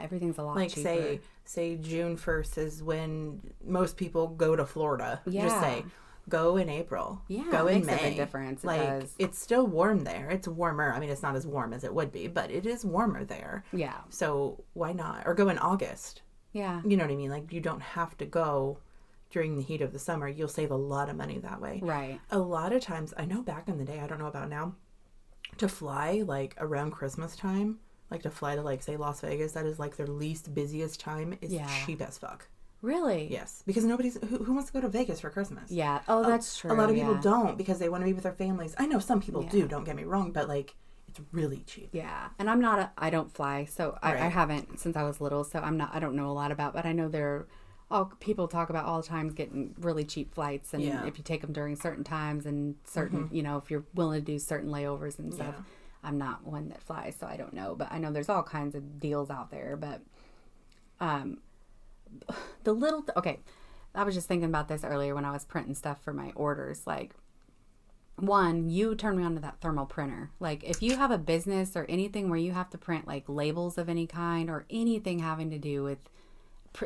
everything's a lot like cheaper. say June 1st is when most people go to Florida. Yeah. Just say go in April. Yeah, go it in makes May. A big difference. It's still warm there. It's warmer. I mean, it's not as warm as it would be, but it is warmer there. Yeah. So why not? Or go in August. Yeah. You know what I mean? Like you don't have to go during the heat of the summer. You'll save a lot of money that way. Right. A lot of times, I know back in the day, I don't know about now, to fly like around Christmas time like to fly to like say Las Vegas, that is like their least busiest time, is cheap as fuck. Really? Yes, because nobody's who wants to go to Vegas for Christmas? Yeah. Oh, that's true. A lot of people don't because they want to be with their families. I know some people do. Don't get me wrong, but like it's really cheap. Yeah, and I don't fly, so I haven't since I was little, so I don't know a lot about, but I know people talk about all the times getting really cheap flights, and if you take them during certain times and certain, if you're willing to do certain layovers and stuff. I'm not one that flies, so I don't know, but I know there's all kinds of deals out there, but I was just thinking about this earlier when I was printing stuff for my orders, like, one, you turned me on to that thermal printer. Like, if you have a business or anything where you have to print, like, labels of any kind or anything having to do with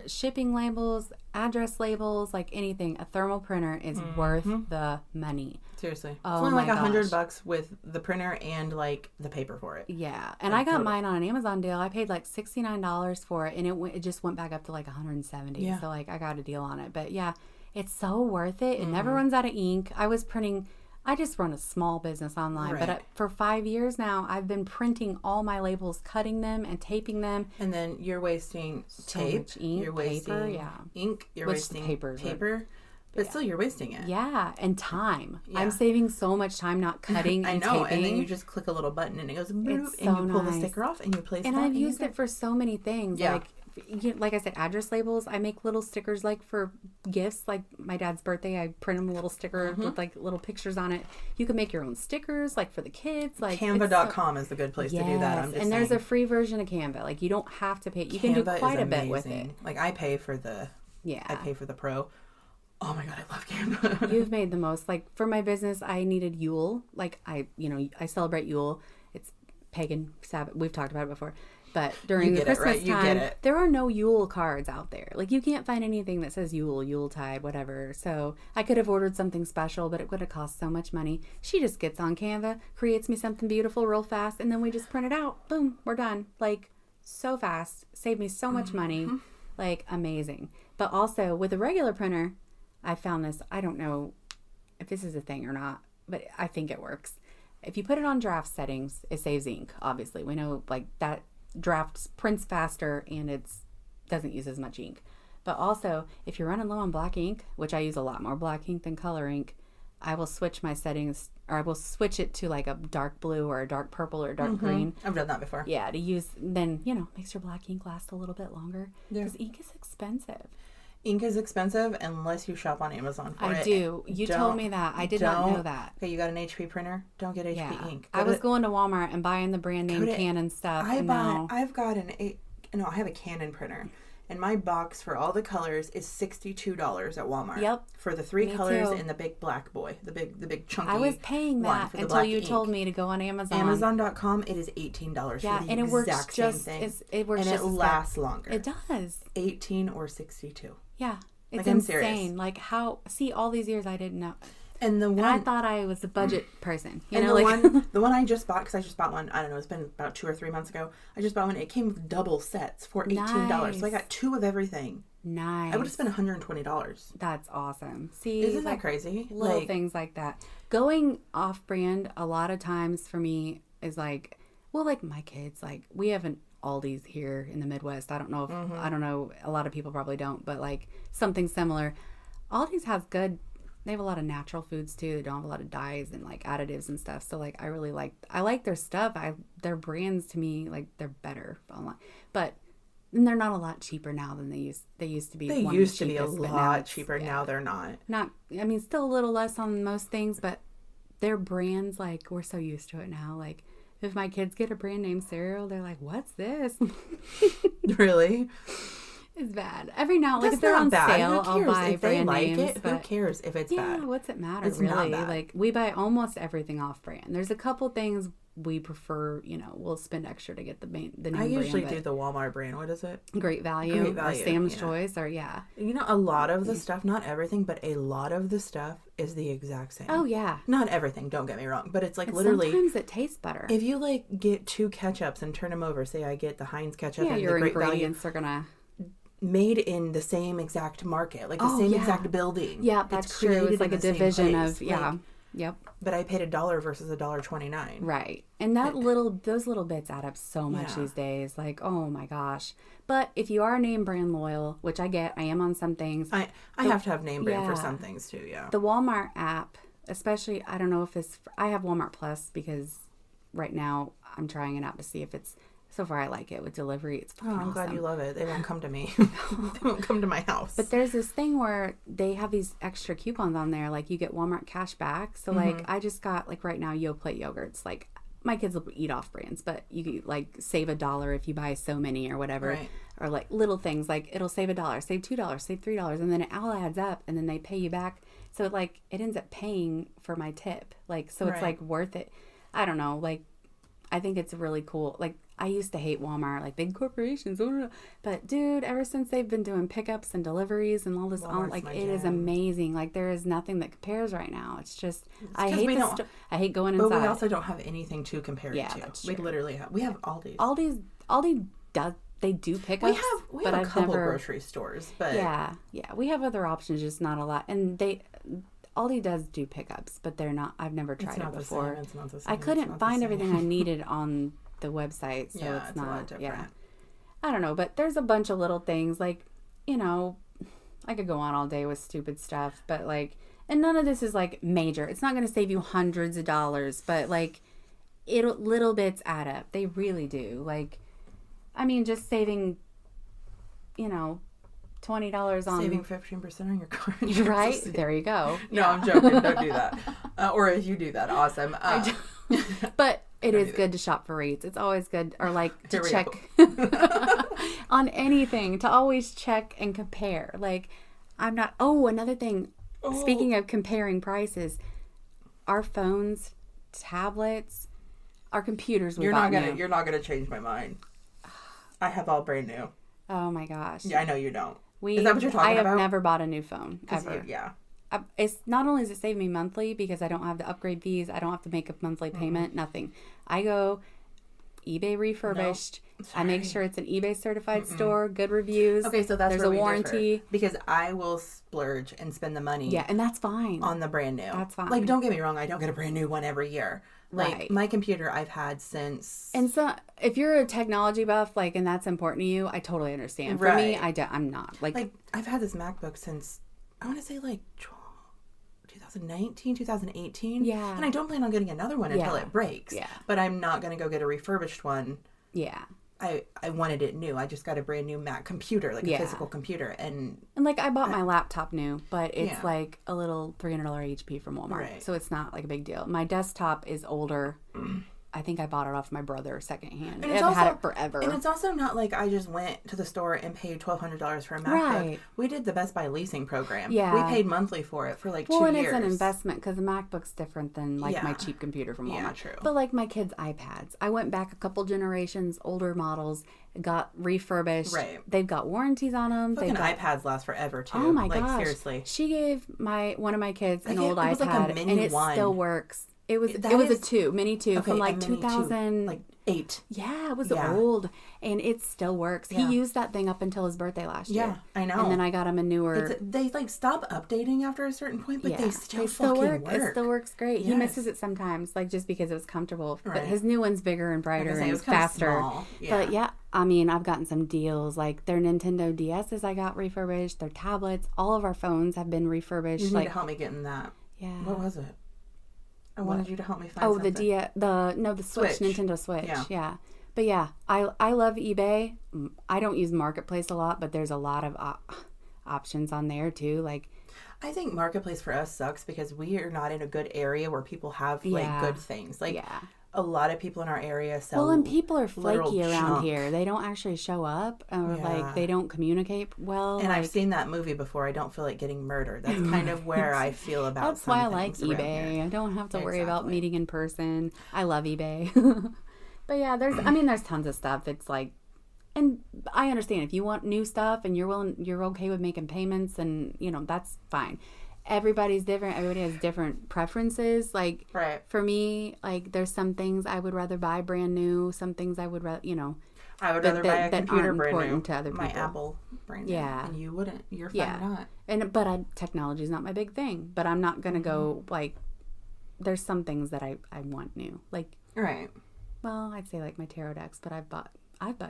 shipping labels, address labels, like anything, a thermal printer is worth the money. Seriously. It's only like $100 with the printer and, like, the paper for it. Yeah. And I got mine on an Amazon deal. I paid, like, $69 for it, and it just went back up to, like, $170. Yeah. So, like, I got a deal on it. But, yeah, it's so worth it. It never runs out of ink. I just run a small business online, but for 5 years now, I've been printing all my labels, cutting them and taping them. And then you're wasting tape, ink, you're wasting ink, you're wasting paper, but still you're wasting it. Yeah, and time. Yeah. I'm saving so much time not cutting and taping. And then you just click a little button and it goes boop, and you pull the sticker off and you place it. And I've used it for so many things. Yeah. Like I said, address labels. I make little stickers like for gifts, like my dad's birthday. I print him a little sticker with like little pictures on it. You can make your own stickers, like for the kids. Like Canva.com is the good place to do that. There's a free version of Canva. Like you don't have to pay. You can do quite a bit with it. Like I pay for the Pro. Oh my god, I love Canva. You've made the most. Like for my business, I needed Yule. Like I celebrate Yule. It's pagan Sabbath. We've talked about it before. But during the Christmas time, there are no Yule cards out there. Like, you can't find anything that says Yule, Yuletide, whatever. So, I could have ordered something special, but it would have cost so much money. She just gets on Canva, creates me something beautiful real fast, and then we just print it out. Boom, we're done. Like, so fast. Saved me so much money. Like, amazing. But also, with a regular printer, I found this. I don't know if this is a thing or not, but I think it works. If you put it on draft settings, it saves ink, obviously. We know, like, that drafts prints faster and it doesn't use as much ink. But also, if you're running low on black ink, which I use a lot more black ink than color ink, I will switch my settings, or I will switch it to like a dark blue or a dark purple or a dark green. I've done that before. Yeah, to use, then, makes your black ink last a little bit longer. Because ink is expensive. Ink is expensive unless you shop on Amazon for it. I do. You told me that. I did not know that. Okay, you got an HP printer? Don't get HP ink. I was going to Walmart and buying the brand name Canon stuff. I have a Canon printer. And my box for all the colors is $62 at Walmart. Yep. For the three colors in the big black boy, the big chunky. I was paying that until you told me to go on Amazon. Amazon.com, it is $18 for the exact same thing. It works and it lasts longer. It does. 18 or 62. Yeah. It's insane. Like how, all these years I didn't know. And I thought I was a budget person. The one I just bought, because I just bought one, I don't know, it's been about 2 or 3 months ago. I just bought one. It came with double sets for $18. Nice. So I got 2 of everything. Nice. I would have spent $120. That's awesome. See, isn't that crazy? Little things like that. Going off brand a lot of times for me is like, well, like my kids, like we have an Aldi's here in the Midwest. I don't know if I don't know. A lot of people probably don't, but like something similar. Aldi's has good. They have a lot of natural foods too. They don't have a lot of dyes and like additives and stuff. So like I like their stuff. Their brands to me, like they're better online. But they're not a lot cheaper now than they used to be. They used to be a lot cheaper. Now they're not. Still a little less on most things, but their brands, like we're so used to it now. Like if my kids get a brand name cereal, they're like, "What's this?" Really? It's bad. Every now, like if they're on sale, I'll buy brand names. Who cares if it's bad? Yeah, what's it matter? It's really, not bad. Like we buy almost everything off brand. There's a couple things we prefer. We'll spend extra to get the name brand. I usually do the Walmart brand. What is it? Great Value or Sam's Choice or a lot of the stuff, not everything, but a lot of the stuff is the exact same. Oh yeah. Not everything. Don't get me wrong, but it's like literally. Sometimes it tastes better. If you like get 2 ketchups and turn them over, say I get the Heinz ketchup and your the Great ingredients Value, are gonna. Made in the same exact market, like the same exact building. Yeah, that's true. It's like a division of Yep. But I paid $1 versus $1.29. Right. And those little bits add up so much these days. Like, oh my gosh. But if you are name brand loyal, which I get, I am on some things. I have to have name brand for some things too, yeah. The Walmart app, especially, I don't know if I have Walmart Plus because right now I'm trying it out to see if it's, so far I like it with delivery. It's fucking I'm awesome. glad you love it. They won't come to me. They won't come to my house. But there's this thing where they have these extra coupons on there. Like you get Walmart cash back. So like I just got like right now Yoplait yogurts. Like my kids will eat off brands, but you could like save $1 if you buy so many or whatever. Right. Or like little things like it'll save $1, save $2, save $3, and then it all adds up and then they pay you back. So it ends up paying for my tip. Like so it's like worth it. I don't know. Like I think it's really cool. Like I used to hate Walmart, like big corporations, but dude, ever since they've been doing pickups and deliveries and all this, it is amazing. Like there is nothing that compares right now. It's just I hate going inside. But we also don't have anything to compare it to. That's we true. literally have Aldi's. Aldi does. They do pickups. We have a couple grocery stores, but yeah, we have other options, just not a lot. And Aldi does do pickups, but they're not. I've never tried it before. It's not the same. I couldn't find everything I needed on the website, so it's not. A lot different. Yeah, I don't know, but there's a bunch of little things like, I could go on all day with stupid stuff, but like, and none of this is like major. It's not going to save you hundreds of dollars, but like, little bits add up. They really do. Like, I mean, just saving, $20 on saving 15% on your car. Right there, you go. No, I'm joking. Don't do that. Or if you do that, awesome. But it is good to shop for rates. It's always good, or like to check on anything, to always check and compare. Like I'm not. Oh, another thing. Oh. Speaking of comparing prices, our phones, tablets, our computers. You're not gonna change my mind. I have all brand new. Oh my gosh. Yeah, I know you don't. Is that what you're talking about? I have never bought a new phone ever. Yeah. It's not only does it save me monthly because I don't have the upgrade fees, I don't have to make a monthly payment, nothing. I go eBay refurbished. I make sure it's an eBay certified store, good reviews. Okay, so that's there's where a we warranty differ, because I will splurge and spend the money. Yeah, and that's fine on the brand new. That's fine. Like, don't get me wrong, I don't get a brand new one every year. Like my computer, I've had since. And so, if you're a technology buff, like, and that's important to you, I totally understand. For me, I'm not like I've had this MacBook since I want to say like 2019, 2018. Yeah. And I don't plan on getting another one until it breaks. Yeah. But I'm not going to go get a refurbished one. Yeah. I wanted it new. I just got a brand new Mac computer, like a physical computer. And like I bought my laptop new, but it's like a little $300 HP from Walmart. Right. So it's not like a big deal. My desktop is older. I think I bought it off my brother secondhand. I've had it forever. And it's also not like I just went to the store and paid $1,200 for a MacBook. Right. We did the Best Buy leasing program. Yeah. We paid monthly for it for like 2 years. Well, and it's an investment because the MacBook's different than like my cheap computer from Walmart. Yeah, true. But like my kids' iPads, I went back a couple generations, older models, got refurbished. Right. They've got warranties on them. Fucking iPads last forever too. Oh my gosh. Seriously. She gave one of my kids an old iPad, like a mini and it still works. It was a mini 2 from like 2008. Yeah, it was old, and it still works. Yeah. He used that thing up until his birthday last year. Yeah, I know. And then I got him a newer. They like stop updating after a certain point, but they still fucking work. It still works great. Yes. He misses it sometimes, like just because it was comfortable. Right. But his new one's bigger and brighter and faster. But yeah, I mean, I've gotten some deals. Like their Nintendo DSs I got refurbished. Their tablets. All of our phones have been refurbished. You need to help me get in that. Yeah. What was it? I wanted you to help me find something. The Switch, Nintendo Switch. Yeah. But yeah, I love eBay. I don't use Marketplace a lot, but there's a lot of options on there too. Like, I think Marketplace for us sucks because we are not in a good area where people have like good things. Like, a lot of people in our area sell. Well, and people are flaky around here. They don't actually show up, or like they don't communicate well. And I've seen that movie before. I don't feel like getting murdered. That's kind of where I feel about. That's why I like eBay. I don't have to worry about meeting in person. I love eBay. But yeah, there's tons of stuff. It's like, and I understand if you want new stuff and you're okay with making payments, and that's fine. Everybody's different. Everybody has different preferences. Like, for me, like, there's some things I would rather buy brand new. Some things I would rather, I would rather buy a computer brand new. To other people. My Apple brand new. Yeah. And you wouldn't. You're fine not. But technology is not my big thing. But I'm not going to go, like, there's some things that I want new. Like, right. Well, I'd say like my tarot decks, but I've bought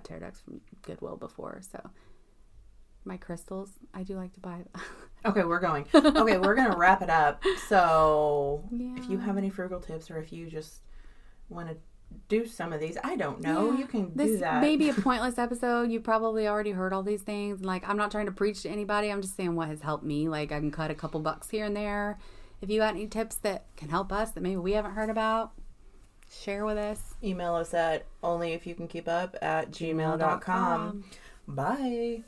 tarot decks from Goodwill before, so my crystals, I do like to buy. Okay, we're going to wrap it up. So if you have any frugal tips, or if you just want to do some of these, I don't know, you can do that. This may be a pointless episode. You probably already heard all these things. Like, I'm not trying to preach to anybody. I'm just saying what has helped me. Like, I can cut a couple bucks here and there. If you got any tips that can help us that maybe we haven't heard about, share with us. Email us at onlyifyoucankeepup@gmail.com. Bye.